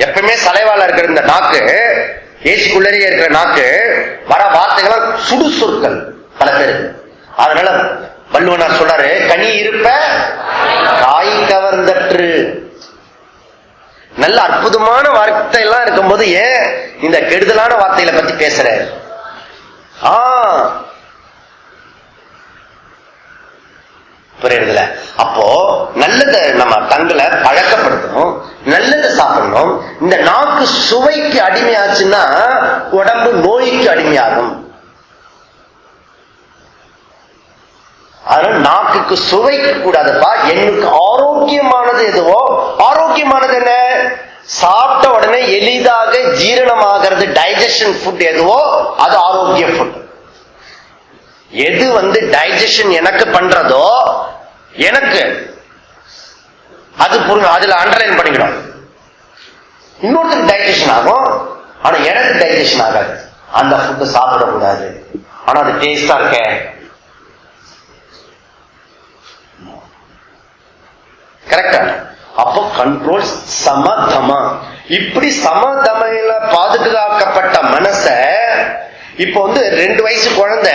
எப்பவுமே சலைவால இருக்கிற இந்த நாக்கு, ஏசிக்குள்ளே இருக்கிற நாக்கு, வர வார்த்தைகள் சுடு சொற்கள் பல பேருக்கு. அதனால வள்ளுவனார் சொல்றாரு, கனி இருப்ப காய் கவர்ந்தற்று. நல்ல அற்புதமான வார்த்தை எல்லாம் இருக்கும்போது ஏன் இந்த கெடுதலான வார்த்தைகளை பத்தி பேசுற? புரியுதுல? அப்போ நல்லதை நம்ம டங்குல பழக்கப்படுத்தணும், நல்லதை சாப்பிடணும். இந்த நாக்கு சுவைக்கு அடிமையாச்சுன்னா உடம்பு நோய்க்கு அடிமையாகும். அதனால நாக்குக்கு சுவைக்க கூடாதுப்பா. எனக்கு ஆரோக்கியமானது எதுவோ, ஆரோக்கியமானது என்ன, சாப்பிட்ட உடனே எளிதாக ஜீரணமாகிறது டைஜஷன் ஃபுட் எதுவோ அது ஆரோக்கிய ஃபுட். எது டைஜஷன் எனக்கு பண்றதோ, எனக்கு அது அதுல அண்டர்லைன் பண்ணிக்கணும். இன்னொருத்தருக்கு டைஜஷன் ஆகும், ஆனா எனக்கு டைஜஷன் ஆகாது. அந்த ஃபுட் சாப்பிடக்கூடாது. ஆனா அது டேஸ்டா இருக்க. கரெக்டா? அப்போ கண்ட்ரோல் சமதமா. இப்படி சமதமையில பாதுகாக்கப்பட்ட மனச இப்ப 2 வயசு குழந்தை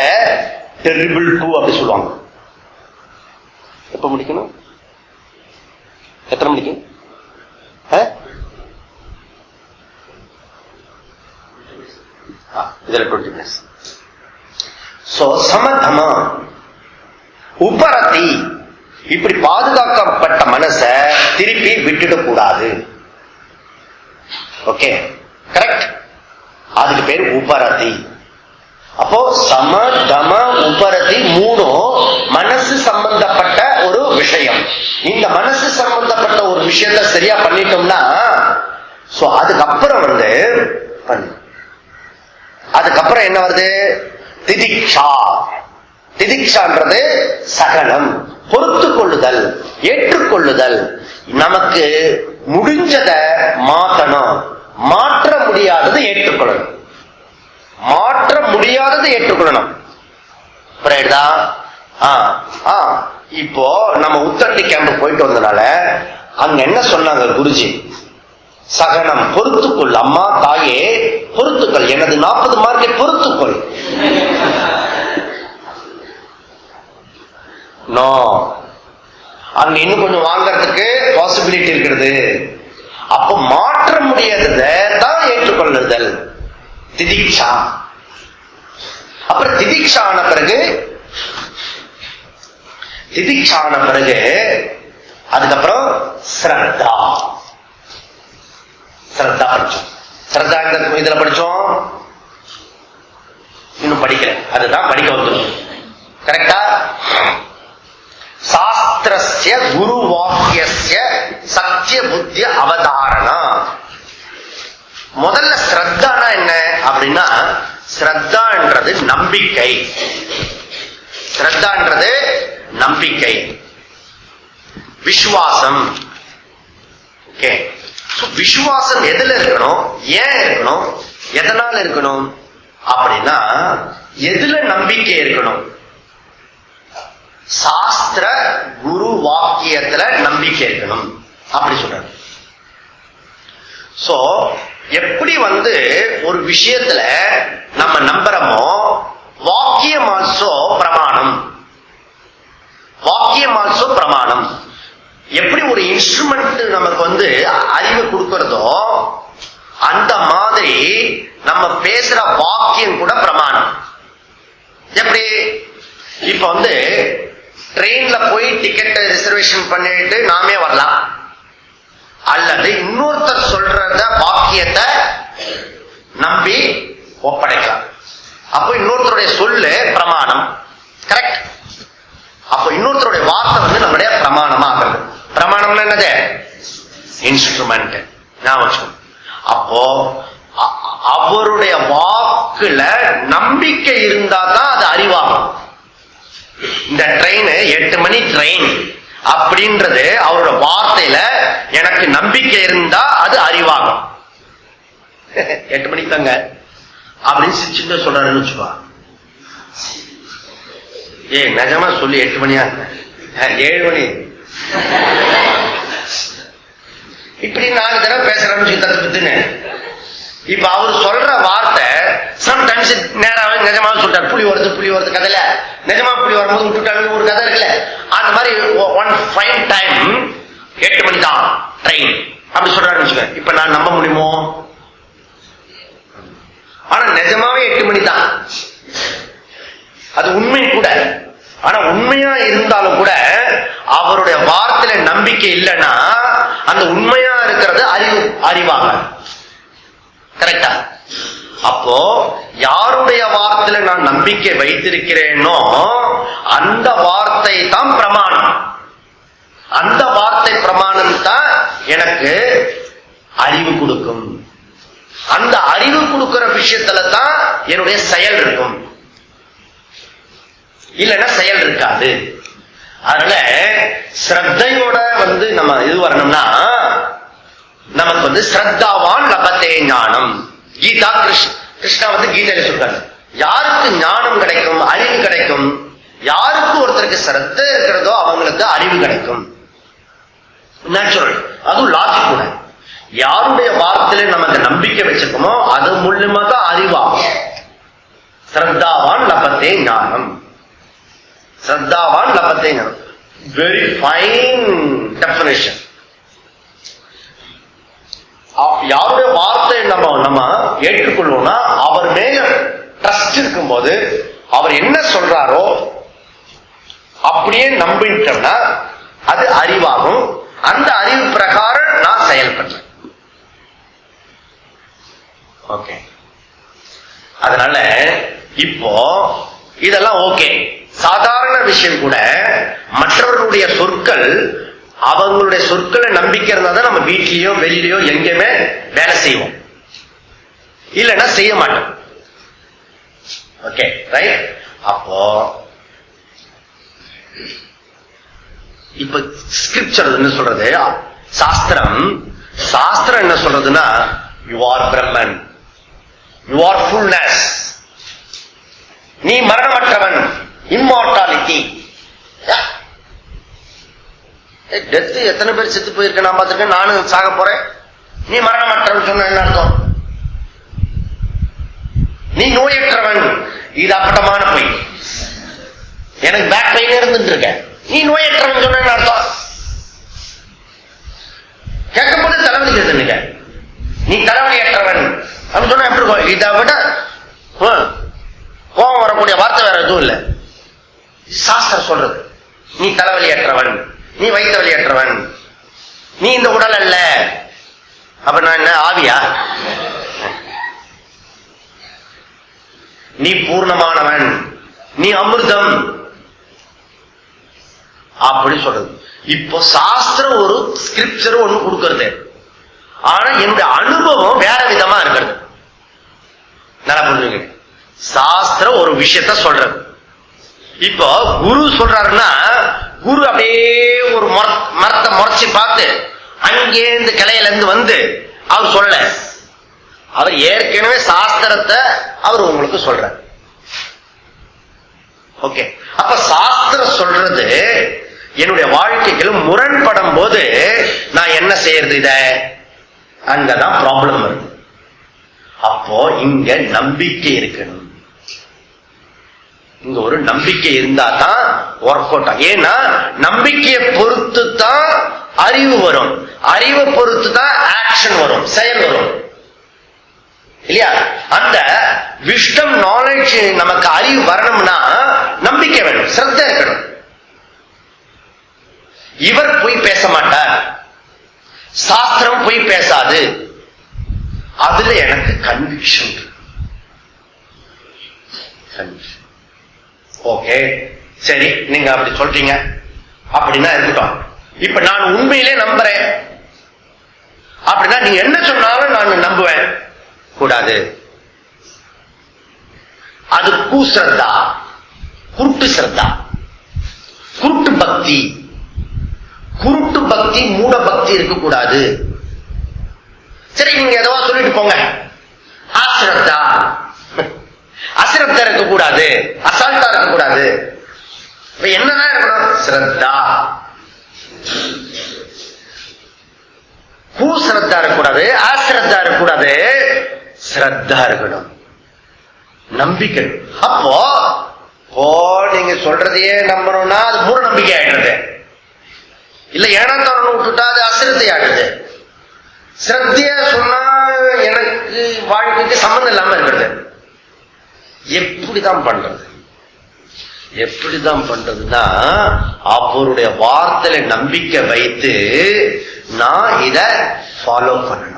டெரிபிள் 2 அப்படி சொல்லுவாங்க. எப்ப முடிக்கணும்? எத்தனை முடிக்கும்? இதுல 20 minutes. சமதமா உபரதி, இப்படி பாதுகாக்கப்பட்ட மனச திருப்பி விட்டுடக்கூடாது. Okay, correct. அதுக்கு பேர் உபரதி. அப்போ சம தம உபரதி 3 மனசு சம்பந்தப்பட்ட ஒரு விஷயம். இந்த மனசு சம்பந்தப்பட்ட ஒரு விஷயத்த சரியா பண்ணிட்டோம்னா அதுக்கப்புறம் அதுக்கப்புறம் என்ன வருது? திதிக்ஷா. திதிக்ஷான்றது சகனம், பொறுத்து கொள்ளுதல், ஏற்றுக்கொள்ளுதல். நமக்கு முடிஞ்சத மாற்றணும், மாற்ற முடியாதது ஏற்றுக்கொள்ளணும். மாற்ற முடியாதது ஏற்றுக்கொள்ளணும். புரியுதா? இப்போ நம்ம உத்தண்டி கேம்ப் போயிட்டு வந்தனால அங்க என்ன சொன்னாங்க குருஜி? சகனம், பொறுத்துக்கொள். அம்மா தாயே பொறுத்துக்கள், எனது 40 மார்க்கை பொறுத்துக்கொள். நோ, அங்க இன்னும் கொஞ்சம் வாங்கறதுக்கு பாசிபிலிட்டி இருக்கிறது. அப்போ மாற்ற முடியாதத தான் ஏற்றுக்கொள்ளுதல் திதிக்ஷா. அப்புறம் திதிக்ஷான பிறகு அதுக்கப்புறம் ஸ்ரத்தா. ஸ்ரத்தா படிச்சோம். ஸ்ரத்தா இதுல படிச்சோம், இன்னும் படிக்கல, அதுதான் படிக்க வந்துடும். கரெக்டா? சாஸ்திரஸ்ய குரு வாக்கியஸ்ய சத்திய புத்திய அவதாரணா. முதல்ல ஸ்ரத்தானா என்ன அப்படின்னா, ஸ்ரத்தான்றது நம்பிக்கை. ஸ்ரத்தான்றது நம்பிக்கை, விசுவாசம். ஓகே, விசுவாசம் எதுல இருக்கணும், ஏன் இருக்கணும், எதனால இருக்கணும் அப்படின்னா, எதுல நம்பிக்கை இருக்கணும்? சாஸ்திர குரு வாக்கியத்துல நம்பிக்கை இருக்கணும் அப்படி சொல்றாரு. சோ எப்படி ஒரு விஷயத்துல நம்ம நம்புறோமோ, வாக்கியம் ஆல்சோ பிரமாணம். வாக்கியம் ஆல்சோ பிரமாணம். எப்படி ஒரு இன்ஸ்ட்ருமெண்ட் நமக்கு அறிவு கொடுக்கிறதோ, அந்த மாதிரி நம்ம பேசுற வாக்கியம் கூட பிரமாணம். எப்படி இப்ப ட்ரெயின்ல போய் டிக்கெட் ரிசர்வேஷன் பண்ணிட்டு நாமே வரலாம், அல்லது இன்னொருத்தர் சொல்றத வாக்கியத்தை நம்பி ஒப்படைக்கலாம். அப்போ இன்னொருத்தருடைய சொல்லு பிரமாணம். கரெக்ட். அப்போ இன்னொருத்தருடைய வார்த்தை நம்முடைய பிரமாணமா ஆகிறது. பிரமாணம்னா என்னது? இன்ஸ்ட்ருமெண்ட். அப்போ அவருடைய வாக்குல நம்பிக்கை இருந்தா தான் அது அறிவாகும். இந்த ட்ரெயின் 8 மணி ட்ரெயின் அப்படின்றது அவரோட வார்த்தையில எனக்கு நம்பிக்கை இருந்தா அது அறிவாகும். 8 மணிக்கு தாங்க அப்படின்னு சிரிச்சுட்டு சொல்றாருன்னு வச்சுக்கோ. நிஜமா சொல்லி 8 மணியா 7 மணி இப்படி 4 தடவை பேசுறேன்னு தத்துன்னு. இப்ப அவர் சொல்ற வார்த்தை சம்டைம்ஸ் நேராவே நிஜமாவே சொல்றாரு. புலி வருது கதையில நிஜமா புலி வரும்போது விட்டுட்டாங்க ஒரு கதை இருக்குல்ல, அந்த மாதிரி ஒன் ஃபைன் டைம் 8 மணி தான் ட்ரெயின் அப்படி சொல்றாருன்னு வச்சுக்கோங்க. இப்ப நான் நம்ப முடியுமோ? ஆனா நிஜமாவே 8 மணி தான், அது உண்மை கூட. ஆனா உண்மையா இருந்தாலும் கூட அவருடைய வார்த்தையில நம்பிக்கை இல்லைன்னா அந்த உண்மையா இருக்கிறது அறிவாங்க. கரெக்டா? அப்போ யாருடைய வார்த்தையில நான் நம்பிக்கை வைத்திருக்கிறேனோ அந்த வார்த்தை தான் பிரமாணம். அந்த வார்த்தை பிரமாணம் தான் எனக்கு அறிவு கொடுக்கும். அந்த அறிவு கொடுக்கிற விஷயத்துல தான் என்னுடைய செயல் இருக்கும், இல்லைன்னா செயல் இருக்காது. அதனால ஸ்ரத்தையோட நம்ம இது வரணும்னா நமக்கு ஸ்ரத்தாவான் லபத்தே ஞானம். கீதா கிருஷ்ணா கீதையில சொல்றாரு, யாருக்கு ஞானம் கிடைக்கும், அறிவு கிடைக்கும், யாருக்கு ஒருத்தருக்கு ஸ்ரத்த இருக்கிறதோ அவங்களுக்கு அறிவு கிடைக்கும். நேச்சுரல், அதுவும் லாஜிக் கூட. யாருடைய வார்த்தையில நமக்கு நம்பிக்கை வச்சிருக்கோமோ அது மூலமா தான் அறிவாகும். ஸ்ரத்தாவான் லபத்தே ஞானம். ஸ்ரத்தாவான் லபத்தே ஞானம், வெரி ஃபைன் டெஃபினிஷன். யாருடைய வார்த்தை நம்ம ஏற்றுக்கொள்வோம்னா அவர் மேல ட்ரஸ்ட் இருக்கும் போது அவர் என்ன சொல்றாரோ அப்படியே நம்பிட்டோம்னா அது அறிவாகும். அந்த அறிவு பிரகாரம் நான் செயல்படுறேன். ஓகே, அதனால இப்போ இதெல்லாம் ஓகே, சாதாரண விஷயம் கூட. மற்றவர்களுடைய சொற்கள், அவங்களுடைய சொற்களை நம்பிக்கை இருந்தா தான் நம்ம வீட்லயோ வெளியிலயோ எங்கேயுமே வேலை செய்வோம், இல்லைன்னா செய்ய மாட்டோம். Okay, right. அப்போ இப்ப ஸ்கிரிப்சர் என்ன சொல்றது, சாஸ்திரம் என்ன சொல்றதுன்னா, you are Brahman, you are fullness, நீ மரணமற்றவன், இம்மார்டாலிட்டி. டெத்து எத்தனை பேர் செத்து போயிருக்க நான் பார்த்திருக்கேன், நானும் சாக போறேன். நீ மரணமற்றவன் சொன்ன என்ன அர்த்தம்? நீ நோயற்றவன், இது அப்பட்டமான பொய். எனக்கு பேக் பெயின் இருந்துட்டு இருக்க, நீ நோயற்றவன் சொன்ன என்ன அர்த்தம்? கேட்கும்போது தலைவலிக்கிறது. நீ தலைவலியற்றவன் அப்படின்னு சொன்னா எப்படி இருக்கும்? இதை விட கோபம் வரக்கூடிய வார்த்தை வேற எதுவும் இல்லை. சாஸ்திரம் சொல்றது, நீ தலைவலியற்றவன், நீ வைத்த வழியற்றவன், நீ இந்த உடல் அல்ல. அப்ப நான் என்ன ஆவியா? நீ பூர்ணமானவன், நீ அமிர்தம் அப்படி சொல்றது. இப்போ சாஸ்திரம் ஒரு ஸ்கிரிப்சர் ஒண்ணு கொடுக்கறது, ஆனா என்னுடைய அனுபவம் வேற விதமா இருக்கிறது. நல்லா புரிஞ்சுங்க. சாஸ்திரம் ஒரு விஷயத்த சொல்றது. இப்போ குரு சொல்றாருன்னா குரு அப்படியே ஒரு மரத்தை முறைச்சு பார்த்து அங்கே இந்த கிளையில இருந்து வந்து அவர் சொல்ல, அவர் ஏற்கனவே சாஸ்திரத்தை அவர் உங்களுக்கு சொல்றார். ஓகே, அப்ப சாஸ்திரம் சொல்றது என்னுடைய வாழ்க்கைகள் முரண்படும் போது நான் என்ன செய்யறது? இத அங்கதான் ப்ராப்ளம் வருது. அப்போ இங்க நம்பிக்கை இருக்கணும். இங்க ஒரு நம்பிக்கை இருந்தா தான் ஒர்க் அவுட் ஆகும். ஏன்னா நம்பிக்கையை பொறுத்து தான் அறிவு வரும், அறிவை பொறுத்து தான் ஆக்ஷன் வரும், செயல் வரும் இல்லையா? அந்த விஸ்டம் நாலேஜ் நமக்கு அறிவு வரணும்னா நம்பிக்கை வேணும், சிரத்தை இருக்கணும். இவர் போய் பேச மாட்டார், சாஸ்திரம் போய் பேசாது, அதுல எனக்கு கன்விக்ஷன். ஓகே சரி, நீங்க அப்படி சொல்றீங்க, அப்படின்னா இருக்கட்டும். இப்ப நான் உண்மையிலே நம்புறேன் அப்படின்னா நீங்க என்ன சொன்னாலும் நான் நம்புவேன் கூடாது. அது கூஸ்ரத்தா, குருட்டு சிரத்தா, குருட்டு பக்தி. குருட்டு பக்தி, மூட பக்தி இருக்கக்கூடாது. சரி, நீங்க எதவா சொல்லிட்டு போங்க. அஸ்ரத்தா, அஸ்ரத்தா இருக்கக்கூடாது, அசால்ட்டா இருக்கக்கூடாது. என்னதான் இருக்கணும்? ஸ்ரத்தா. கூஸ்ரத்தா இருக்கக்கூடாது, அஸ்ரத்தா இருக்கக்கூடாது, ஸ்ரத்தா இருக்கணும், நம்பிக்கை. அப்போ நீங்க சொல்றதையே நம்பணும்னா அது மூட நம்பிக்கை ஆயிடுறது. இல்ல ஏனா தவறு விட்டுட்டா அது அசிரத்தை ஆயிடுது. ஸ்ரத்தையா சொன்னா எனக்கு வாழ்க்கைக்கு சம்பந்தம் இல்லாம இருக்கிறது. எப்படிதான் பண்றது? எப்படிதான் பண்றதுன்னா அவருடைய வார்த்தையில நம்பிக்கை வைத்து நான் இத ஃபாலோ பண்ணணும்.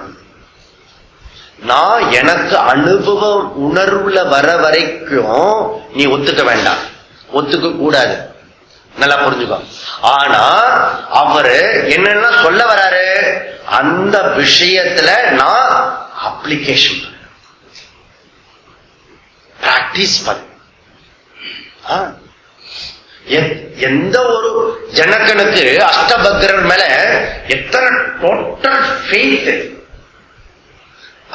நான் எனக்கு அனுபவம் உணர்வுல வர வரைக்கும் நீ ஒத்துக்க வேண்டாம், ஒத்துக்க கூடாது. நல்லா புரிஞ்சுக்கோ. ஆனா அவரு என்னன்னா சொல்ல வராரு, அந்த விஷயத்துல நான் அப்ளிகேஷன் பிராக்டிஸ் பண்ண. எந்த ஒரு ஜனகனுக்கு அஷ்டபக்ரர் மேல எத்தனை டோட்டல் ஃபெய்த்,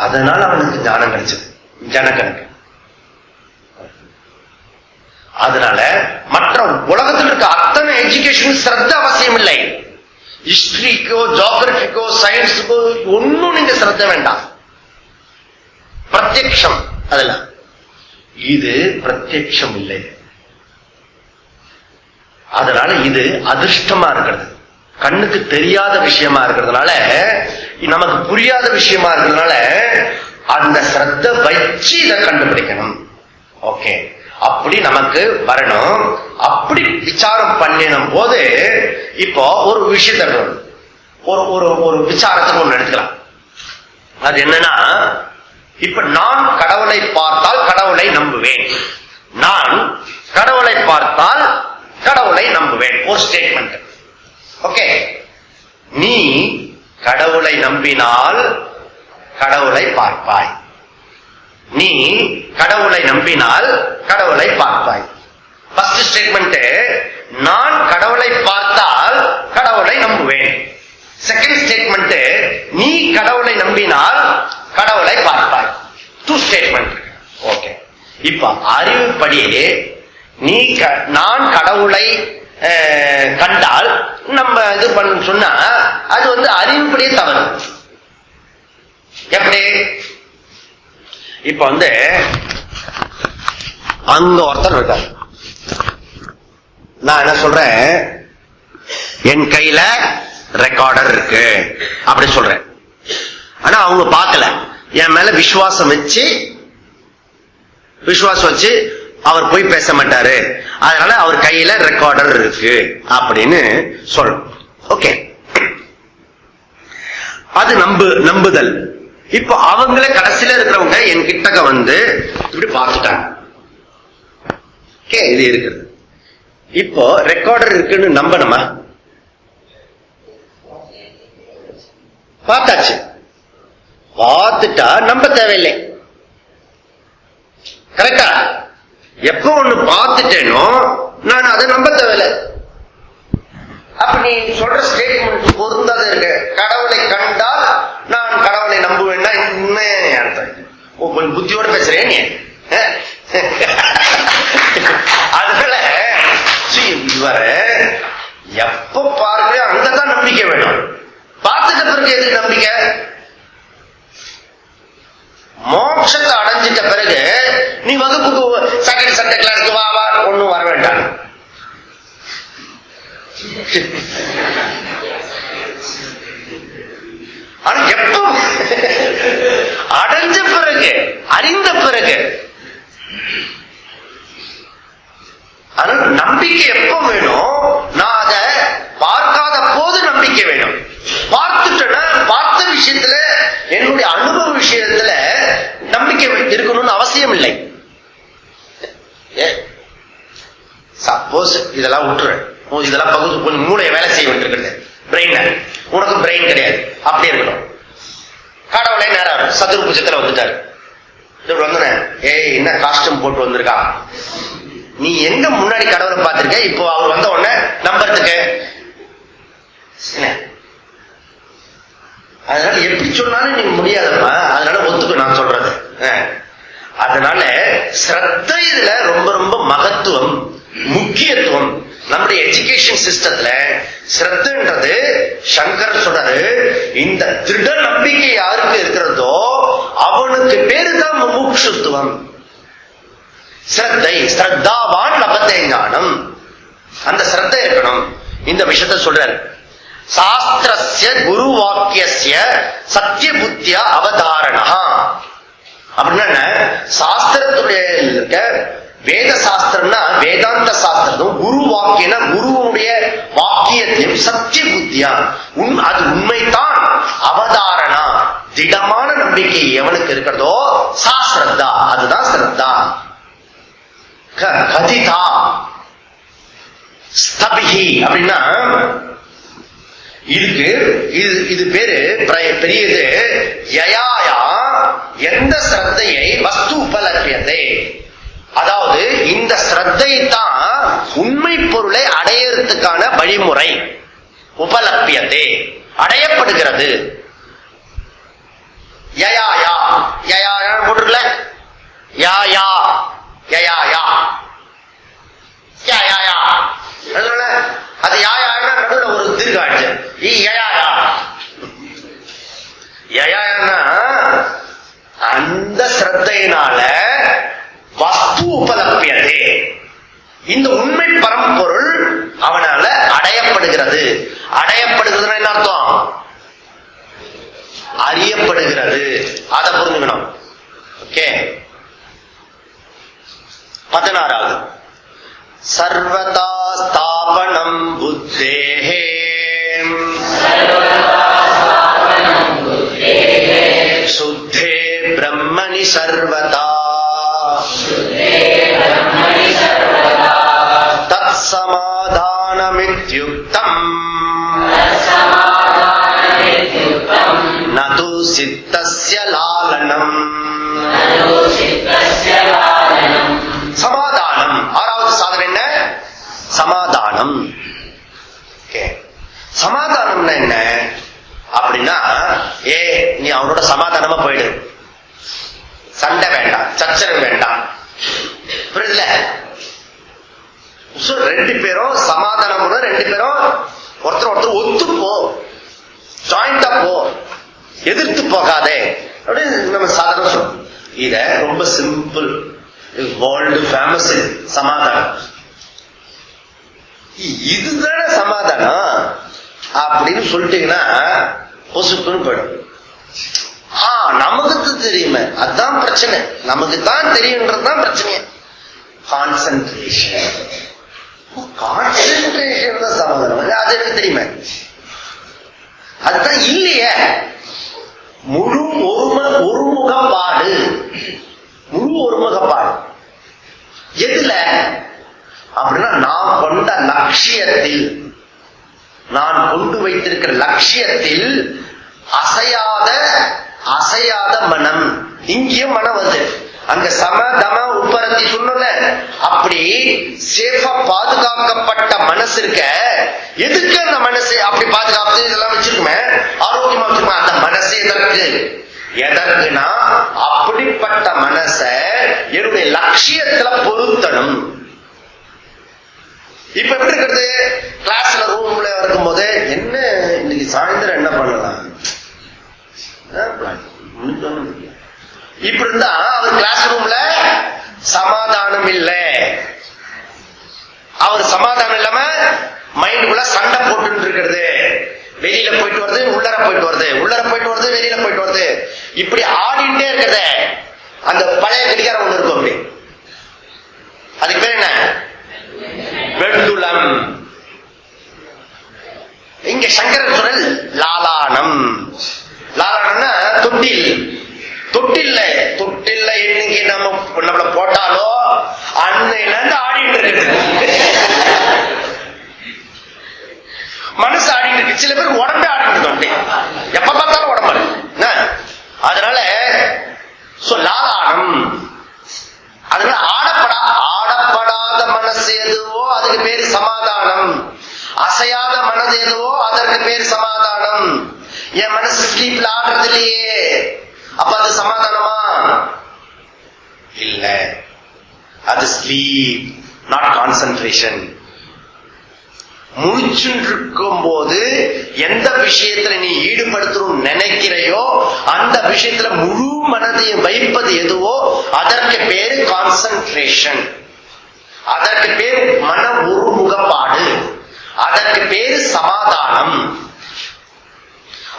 அதனால அவனுக்கு ஞானம் கிடைச்சது ஜனகனுக்கு. அதனால மற்ற உலகத்தில் இருக்க அத்தனை எஜுகேஷன் ஸ்ரத்த அவசியம் இல்லை. ஹிஸ்டரிக்கோ ஜியோகிராபிக்கோ சயின்ஸுக்கோ ஒன்னும் நீங்க ஸ்ரத்த வேண்டாம். பிரத்யக்ஷம் அதுல, இது பிரத்யக்ஷம் இல்லை. அதனால இது அதிர்ஷ்டமா இருக்கிறது, கண்ணுக்கு தெரியாத விஷயமா இருக்கிறதுனால, நமக்கு புரியாத விஷயமா இருக்கிறதுனால அந்த ஸ்ரத்த வச்சு இதை கண்டுபிடிக்கணும். ஓகே, அப்படி நமக்கு வரணும். அப்படி விசாரம் பண்ணினும் போது இப்போ ஒரு விஷயத்த ஒரு விசாரத்துக்கு ஒண்ணு எடுத்துக்கலாம். அது என்னன்னா, இப்ப நான் கடவுளை பார்த்தால் கடவுளை நம்புவேன், நான் கடவுளை பார்த்தால் கடவுளை நம்புவேன், ஒரு ஸ்டேட்மெண்ட். ஓகே, நீ கடவுளை நம்பினால் கடவுளை பார்ப்பாய், நீ கடவுளை நம்பினால் கடவுளை பார்ப்பாய். ஃபர்ஸ்ட் ஸ்டேட்மெண்ட், நான் கடவுளை பார்த்தால் கடவுளை நம்புவேன். செகண்ட் ஸ்டேட்மெண்ட், நீ கடவுளை நம்பினால் கடவுளை பார்ப்பாய். Two statement. ஓகே, இப்ப அறிவுப்படி நீ நான் கடவுளை கண்டால் நம்ம இது பண்ண சொன்னா அது அறிவுப்படியே தவறு. எப்படி? இப்ப அங்க ஒருத்தர் இருக்கார், நான் என்ன சொல்றேன், என் கையில ரெக்கார்டர் இருக்கு அப்படி சொல்றேன். ஆனா அவங்க பார்க்கல, என் மேல விசுவாசம் வச்சு அவர் போய் பேச மாட்டாரு, அதனால அவர் கையில ரெக்கார்டர் இருக்கு அப்படின்னு சொல்றோம். ஓகே, அது நம்புதல். இப்ப அவங்களே கடைசியில இருக்கிறவங்க என் கிட்டக்க இப்படி பார்த்துட்டாங்க. இது இருக்குது. இப்போ ரெக்கார்டர் இருக்குன்னு நம்பணுமா? பார்த்தாச்சு. பார்த்துட்டா நம்ப தேவையில்லை. கரெக்டா? எப்ப ஒண்ணு பார்த்துட்டேனோ நான் அதை நம்ப தேவையில்லை. அப்ப நீ சொல்ற ஸ்டேட்மெண்ட் பொருந்தாத இருக்கு. கடவுளை கண்டால் நான் கடவுளை நம்புவேன்னா உண்மையே அர்த்தம். கொஞ்சம் புத்தியோட பேசுறேன் நீ. அதனால இவர எப்ப பாருங்க அங்கதான் நம்பிக்கை வேணும். பார்த்துட்ட பிறகு எதுக்கு நம்பிக்கை? மோட்சத்தை அடைஞ்சிட்ட பிறகு நீ வகுப்புக்கு செகண்ட் சண்டே கிளாஸ்க்கு வா வா ஒன்னும் வர வேண்டாம். ஆனா எப்ப அடைஞ்ச பிறகு அறிந்த பிறகு ஆனால் நம்பிக்கை எப்ப வேணும்? நான் அதை பார்க்காத போது நம்பிக்கை வேணும். பார்த்துட்டேன்னா பார்த்த விஷயத்துல என்னுடைய அனுபவ விஷயத்துல நம்பிக்கை இருக்கணும்னு அவசியம் இல்லை. சப்போஸ் இதெல்லாம் விட்டுறேன், இதெல்லாம் பகுதி கொஞ்சம் மூளையை வேலை செய்ய வேண்டியிருக்கிறது, பிரெயின் உனக்கு பிரெயின் கிடையாது, அப்படி இருக்கணும். கடவுளே நேரம் சதுர்புஜத்துல வந்துட்டாரு, வந்தேன் ஏய் என்ன காஸ்டியூம் போட்டு வந்திருக்கா, நீ எங்க முன்னாடி கடவுளை பார்த்திருக்க, இப்போ அவர் வந்த உடனே நம்புறதுக்கு. அதனால எப்படி சொன்னாலும் நீங்க முடியாதப்பா, அதனால ஒத்துக்க நான் சொல்றது. அதனால ஸ்ரத்த இதுல ரொம்ப ரொம்ப மகத்துவம் முக்கியத்துவம். நம்முடைய எஜுகேஷன் சிஸ்டத்துல ஸ்ரத்தன்றது சங்கர் சொல்றாரு, இந்த திருட நம்பிக்கை யாருக்கு இருக்கிறதோ அவனுக்கு பேரு தான் முமுட்சுத்துவம். ஸ்ரத்தை ஸ்ரத்தாவான் லபத்தை ஞானம், அந்த ஸ்ரத்தை இருக்கணும். இந்த விஷயத்த சொல்றாரு. சாஸ்திரஸ்ய குரு வாக்கியஸ்ய சத்திய புத்தியா அவதாரணா அப்படின்னா, சாஸ்திரத்துடைய இருக்க வேத சாஸ்திரம்னா வேதாந்த சாஸ்திரம், குரு வாக்கியம்னா குருவுடைய வாக்கியத்தையும் சத்திய புத்தியா அது உண்மைதான் அவதாரணா திடமான நம்பிக்கை எவனுக்கு இருக்கிறதோ சாஸ்திரத்தா அதுதான் ஸ்ரத்தா. கதிதா ஸ்தபிஹி அப்படின்னா இதுக்கு இது பேரு பெரியது. யயாயா எந்த ஸ்ரத்தையை வஸ்து உபலபியத்தை, அதாவது இந்த ஸ்ரத்தை தான் உண்மை பொருளை அடையறதுக்கான வழிமுறை. உபலபியத்தை அடையப்படுகிறது. யயாயா யயாயா போட்டுருல, யாயா யயாயா யயாயா அது யாயான்னா நடுவில் ஒரு தீர்க்காட்சி. யயாயா யயான்னா அந்த ஸ்ரத்தையினால வஸ்து உபலபியதே, இந்த உண்மை பரம்பொருள் அவனால அடையப்படுகிறது. அடையப்படுகிறதுனா என்ன அர்த்தம்? அறியப்படுகிறது. அதை புரிஞ்சுக்கணும். ஓகே. 16வது சர்வதா ஸ்தாபனம் புத்தேஹே சுத்தே பிரம்மணி சர்வதா தத் சமாதானமித்யுக்தம் நது சித்தஸ்ய லாலனம். சமாதானம் ஆறாவது சாதனை என்ன? சமாதானம். சமாதானம்னா என்ன அப்படின்னா, நீ அவனோட சமாதானமா போயிடு, சண்டை வேண்டாம், சச்சரவு வேண்டாம். புரியல? ரெண்டு பேரும் சமாதானம், ரெண்டு பேரும் ஒருத்தர் ஒருத்தர் ஒத்து போ, ஜாயிண்டா போ, எதிர்த்து போகாதே அப்படின்னு நம்ம சாதாரண சொல்றோம். இத ரொம்ப சிம்பிள், வேர்ல்டு ஃபேமஸ் சமாதானம். இதுதானே சமாதானம் அப்படின்னு சொல்லிட்டீங்கன்னா பொசுப்புன்னு போயிடும். நமக்கு தெரியுமே, அதுதான் பிரச்சனை. நமக்கு தான் தெரியும்ன்றதுதான் பிரச்சனை. கான்சென்ட்ரேஷன் கான்சென்ட்ரேஷன் தான் சமாதானம். அது எனக்கு தெரியுமே, அதுதான் இல்லையே. முழு ஒருமுகப்பாடு, முழு ஒருமுகப்பாடு எதுல அப்படின்னா, நான் கொண்ட லட்சியத்தில், நான் கொண்டு வைத்திருக்கிற லட்சியத்தில் அசையாத அசையாத மனம். இங்கேயும் மனம் வந்து அங்க சம தம உப்பரத்தி சொன்னல, அப்படி சேஃபா பாதுகாக்கப்பட்ட மனசு இருக்க. எதுக்கு அந்த மனசு அப்படி பாதுகாப்பு இதெல்லாம் வச்சிருக்குமே, ஆரோக்கியமா வச்சிருக்கோம். அந்த மனசு எதற்குனா அப்படிப்பட்ட மனச என்னுடைய லட்சியத்துல பொருத்தணும். இப்ப எப்படி இருக்கிறது, கிளாஸ்ல ரூம்ல இருக்கும் போது என்ன இன்னைக்கு சாயந்தரம் என்ன பண்ணலாம் இப்படி இருந்தா அவர் கிளாஸ் ரூம்ல சமாதானம் இல்ல. அவர் சமாதானம் இல்லாம மைண்டுக்குள்ள சண்டை போட்டு இருக்கிறது. வெளியில போயிட்டு வருது, உள்ளர போயிட்டு வருது, உள்ளர போயிட்டு வருது, வெளியில போயிட்டு வருது. இப்படி ஆடிட்டே இருக்கிறத அந்த பழைய கடிகாரம் ஒண்ணு இருக்கும். அப்படி அதுக்கு பேர் என்ன, பெண்டுலம். இங்க சங்கரன் சொல் லாலானம். லாலானம்னா தொட்டில். தொட்டில்ல தொட்டில்ல இன்னைக்கு நம்மள போட்டாலோ அன்னையில ஆடிட்டு இருக்கு. மனசு ஆடிட்டு இருக்கு. சில பேர் உடம்பே ஆடிட்டு இருக்கு, எப்ப பார்த்தாலும் உடம்பு. அதனால லாலானம். அதனால ஆடப்படாத மனசு எதுவோ அதுக்கு பேரு சமாதானம். அசையாத மனது எதுவோ அதற்கு பேர் சமாதானம். என் மனசு ஸ்லீப்ல ஆடுறது இல்லையே, அப்ப அது சமாதானமா? இல்ல, அது ஸ்லீப், நாட் கான்சன்ட்ரேஷன். முழிச்சுட்டு இருக்கும் போது எந்த விஷயத்துல நீ ஈடுபடுத்தணும் நினைக்கிறையோ அந்த விஷயத்துல முழு மனதையும் வைப்பது எதுவோ அதற்கு பேரு கான்சன்ட்ரேஷன். அதற்கு பேரு மன ஒருமுகப்பாடு. அதற்கு பேரு சமாதானம்.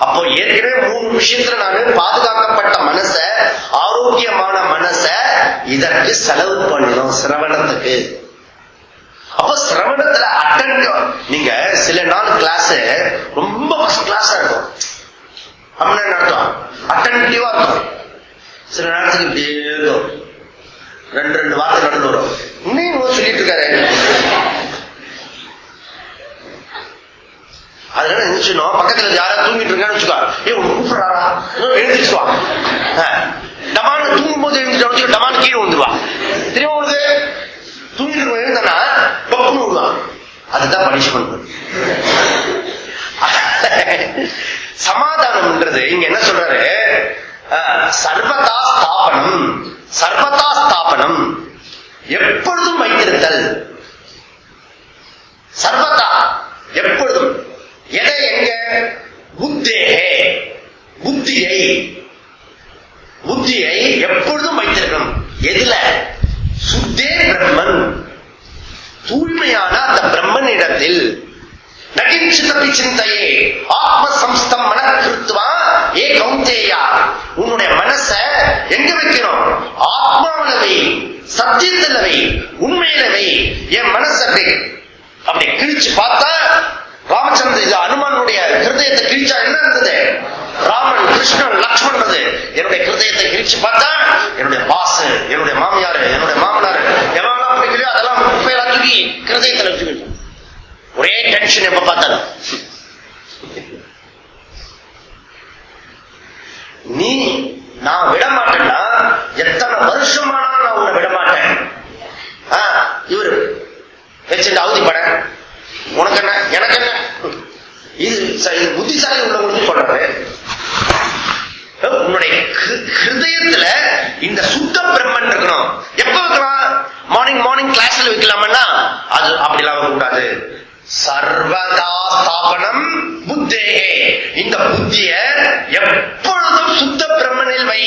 அப்போ ஏற்கனவே 3 விஷயத்துல நான் பாதுகாக்கப்பட்ட மனச, ஆரோக்கியமான மனச இதற்கு செலவு பண்ணணும், சிரவணத்துக்கு. அப்ப சிரவணத்துல அட்டென்ட், நீங்க சில நாள் கிளாஸ் ரொம்ப கிளாஸா இருக்கும் அப்படின்னு அர்த்தம், அட்டென்டிவா இருக்கும். சில நேரத்துக்கு இப்படியே இருக்கும், 2 வார்த்தை நடந்து வரும். இன்னும் சொல்லிட்டு இருக்காரு. அதனால நினைச்சணும், பக்கத்துல யாராவது தூங்கிட்டு இருக்கான்னு வச்சுக்கோ, உனக்கு கூப்பிடுறாரா, எழுந்திரிச்சுவா. டமான் தூங்கும் போது எழுந்துட்டு டமான் கீழே வந்துருவா. தெரியும் உங்களுக்கு, தூங்கிட்டு எழுந்தானா பப்புன்னு விடுவான். அதுதான் பனிஷ்மெண்ட். சமாதானம்ன்றது இங்க என்ன சொல்றாரு, சர்வதா ஸ்தாபனம். சர்வதா ஸ்தாபனம், எப்பொழுதும் வைத்திருத்தல். சர்வதா, எப்பொழுதும். எதை, எங்க? புத்தேகே, புத்தியை, புத்தியை எப்பொழுதும் வைத்திருக்கணும். எதுல? சுத்தே பிரம்மன், தூய்மையான அந்த பிரம்மன் இடத்தில். நகிஞ்சிதபி சிந்தையே ஆத்ம சம்ஸ்தம் மனக்கிருத்வா ஏ கௌந்தேயா. உன்னுடைய மனச எங்க வைக்கணும்? ஆத்மாவிலவை, சத்தியத்திலவை, உண்மையிலவை. என் மனச அப்படி கிழிச்சு பார்த்தா, ராமச்சந்திர அனுமனுடைய ஹிருதயத்தை கிழிச்சா என்ன இருந்தது? ராமன், கிருஷ்ணன், லக்ஷ்மணன். என்னுடைய ஹிருதயத்தை கிழிச்சு பார்த்தா என்னுடைய பாஸ், என்னுடைய மாமியாரு, என்னுடைய மாமனாரு, எல்லாம் பிடிக்கலையோ அதெல்லாம் குப்பையெல்லாம் தூக்கி ஹிருதயத்தில் வச்சுக்கிட்டு ஒரே டென்ஷன் எப்ப பார்த்தாலும். நீ நான் விட மாட்டேன்னா எத்தனை வருஷமானாலும் நான் உன்னை விட மாட்டேன். இவரு வச்சுட்டு அவதிப்பட, உனக்கு என்ன எனக்கு என்ன, இது புத்திசாலி உள்ளவங்களுக்கு சொல்றாரு. உன்னுடைய ஹிருதயத்துல இந்த சுத்த பிரம்மன் இருக்கணும். எப்ப வைக்கலாம்? மார்னிங் கிளாஸ்ல வைக்கலாமன்னா அது அப்படி இல்லாம கூடாது. சர்வதா ஸ்தாபனம் புத்தேகே, இந்த புத்திய எப்பொழுதும் சுத்த பிரம்மனில் வை.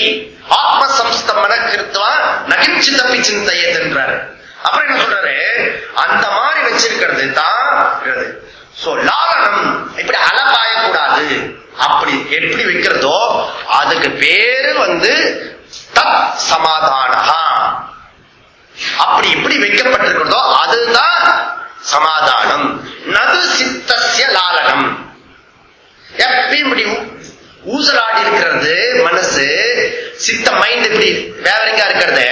ஆத்ம சம்ஸ்தமன கிருத்வா நகிஞ்சிதபி சிந்தையே என்றார். அப்புறம் என்ன சொல்றாரு, அந்த மாதிரி வச்சிருக்கிறது தான் லாலனம். இப்படி அலபாயக்கூடாது. அப்படி எப்படி வைக்கிறதோ அதுக்கு பேரு தத் சமாதானஹா. அப்படி எப்படி வைக்கப்பட்டிருக்கிறதோ அதுதான் சமாதானம். நது சித்தஸ்ய லாலனம். எப்பயும் இப்படி ஊசலாடி இருக்கிறது மனசு, சித்த மைண்ட் இப்படி வேவரிங்கா இருக்கிறது,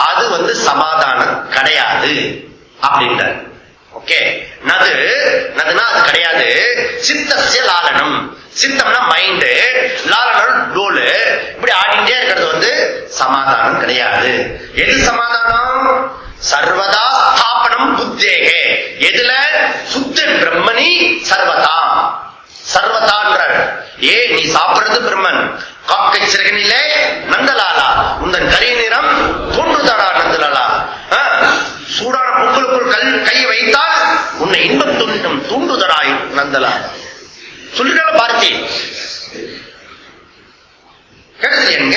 அது சமாதானம் கிடையாது அப்படின்றார். ஓகே, நது அது கிடையாது. சித்தஸ்ய லாலனம், சித்தம்னா மைண்ட், லாலனம் டோலு, இப்படி ஆடிட்டே இருக்கிறது சமாதானம் கிடையாது. எது சமாதானம்? சர்வதா ஸ்தாபனம் புத்தேகே. எதுல? சுத்த பிரம்மணி சர்வதா. சர்வதான்ற நீ சாப்பிடுறது பிரம்மன். காக்கை சிறகனிலே நந்தலாலா, உந்தன் கரி நிறம் தோன்றுதாரா நந்தலாலா. சூடான பொங்கலுக்குள் கை வைத்தால் உன்னை இன்பம் தூண்டுதராய் நந்தலாலா. சொல்லிட்டால பாரதி கேட்டது எங்க?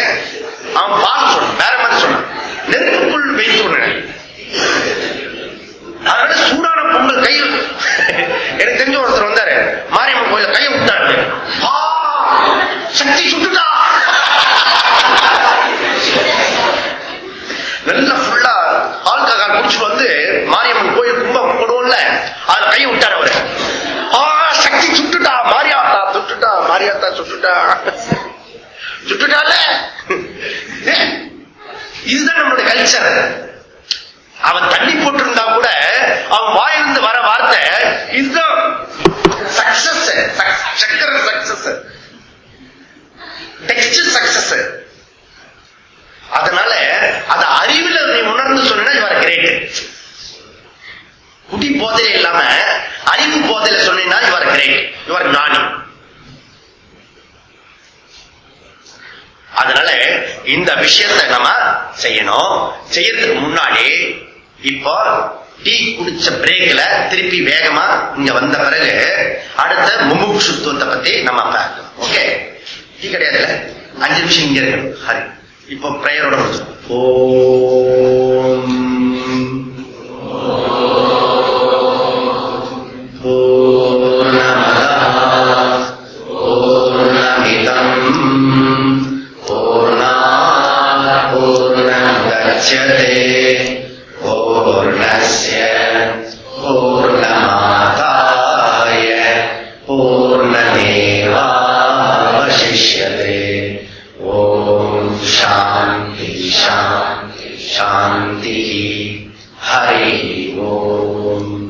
அவன் பால் சொன்ன வேற மாதிரி சொன்னான். நெருப்புக்குள் வைத்து அதனால சூடான பொங்கல் கை. எனக்கு தெரிஞ்ச ஒருத்தர் வந்தாரு, மாரியம்மன் கோயில கையை விட்டாரு, சக்தி சுட்டுட்டா. நல்லா ஃபுல்லா ஆல்கஹால் குடிச்சுட்டு மாரியம்மன் கோயில் கும்பம் போடுவோம்ல, அதுல கையை விட்டாரு அவரு. சக்தி சுட்டுட்டா, மாரியாத்தா சுட்டுட்டா, மாரியாத்தா சுட்டுட்டா, சுட்டுட்டால. இதுதான் நம்மளுடைய கல்ச்சர். அவன் தண்ணி போட்டிருந்தா கூட அவன் வாயிலிருந்து வர வார்த்தை இதுதான் சக்சஸ், சக்கர சக்சஸ், டெக்ஸ்ட் சக்சஸ். அதனால அது அறிவுல நீ உணர்ந்து சொன்னா இவர கிரேட். குடி போதையில இல்லாம அறிவு போதையில சொன்னா இவர கிரேட், இவர் ஞானி. அதனால இந்த விஷயத்தை நம்ம செய்யணும். செய்யறதுக்கு முன்னாடி இப்போ டீ குடிச்ச பிரேக்ல திருப்பி வேகமா இங்க வந்த பிறகு அடுத்த முமுட்சுத்துவத்தை பத்தி நம்ம பார்க்கலாம். ஓகே, டீ கிடையாதுல, 5 நிமிஷம் இங்க இருக்கணும். ஹரி இப்போ பிரேயரோட ஓம் பூர்ணஸ்ய பூர்ணமாதாய பூர்ணமேவாவசிஷ்யதே. ஓம் சாந்தி சாந்தி சாந்தி. ஹரி ஓம்.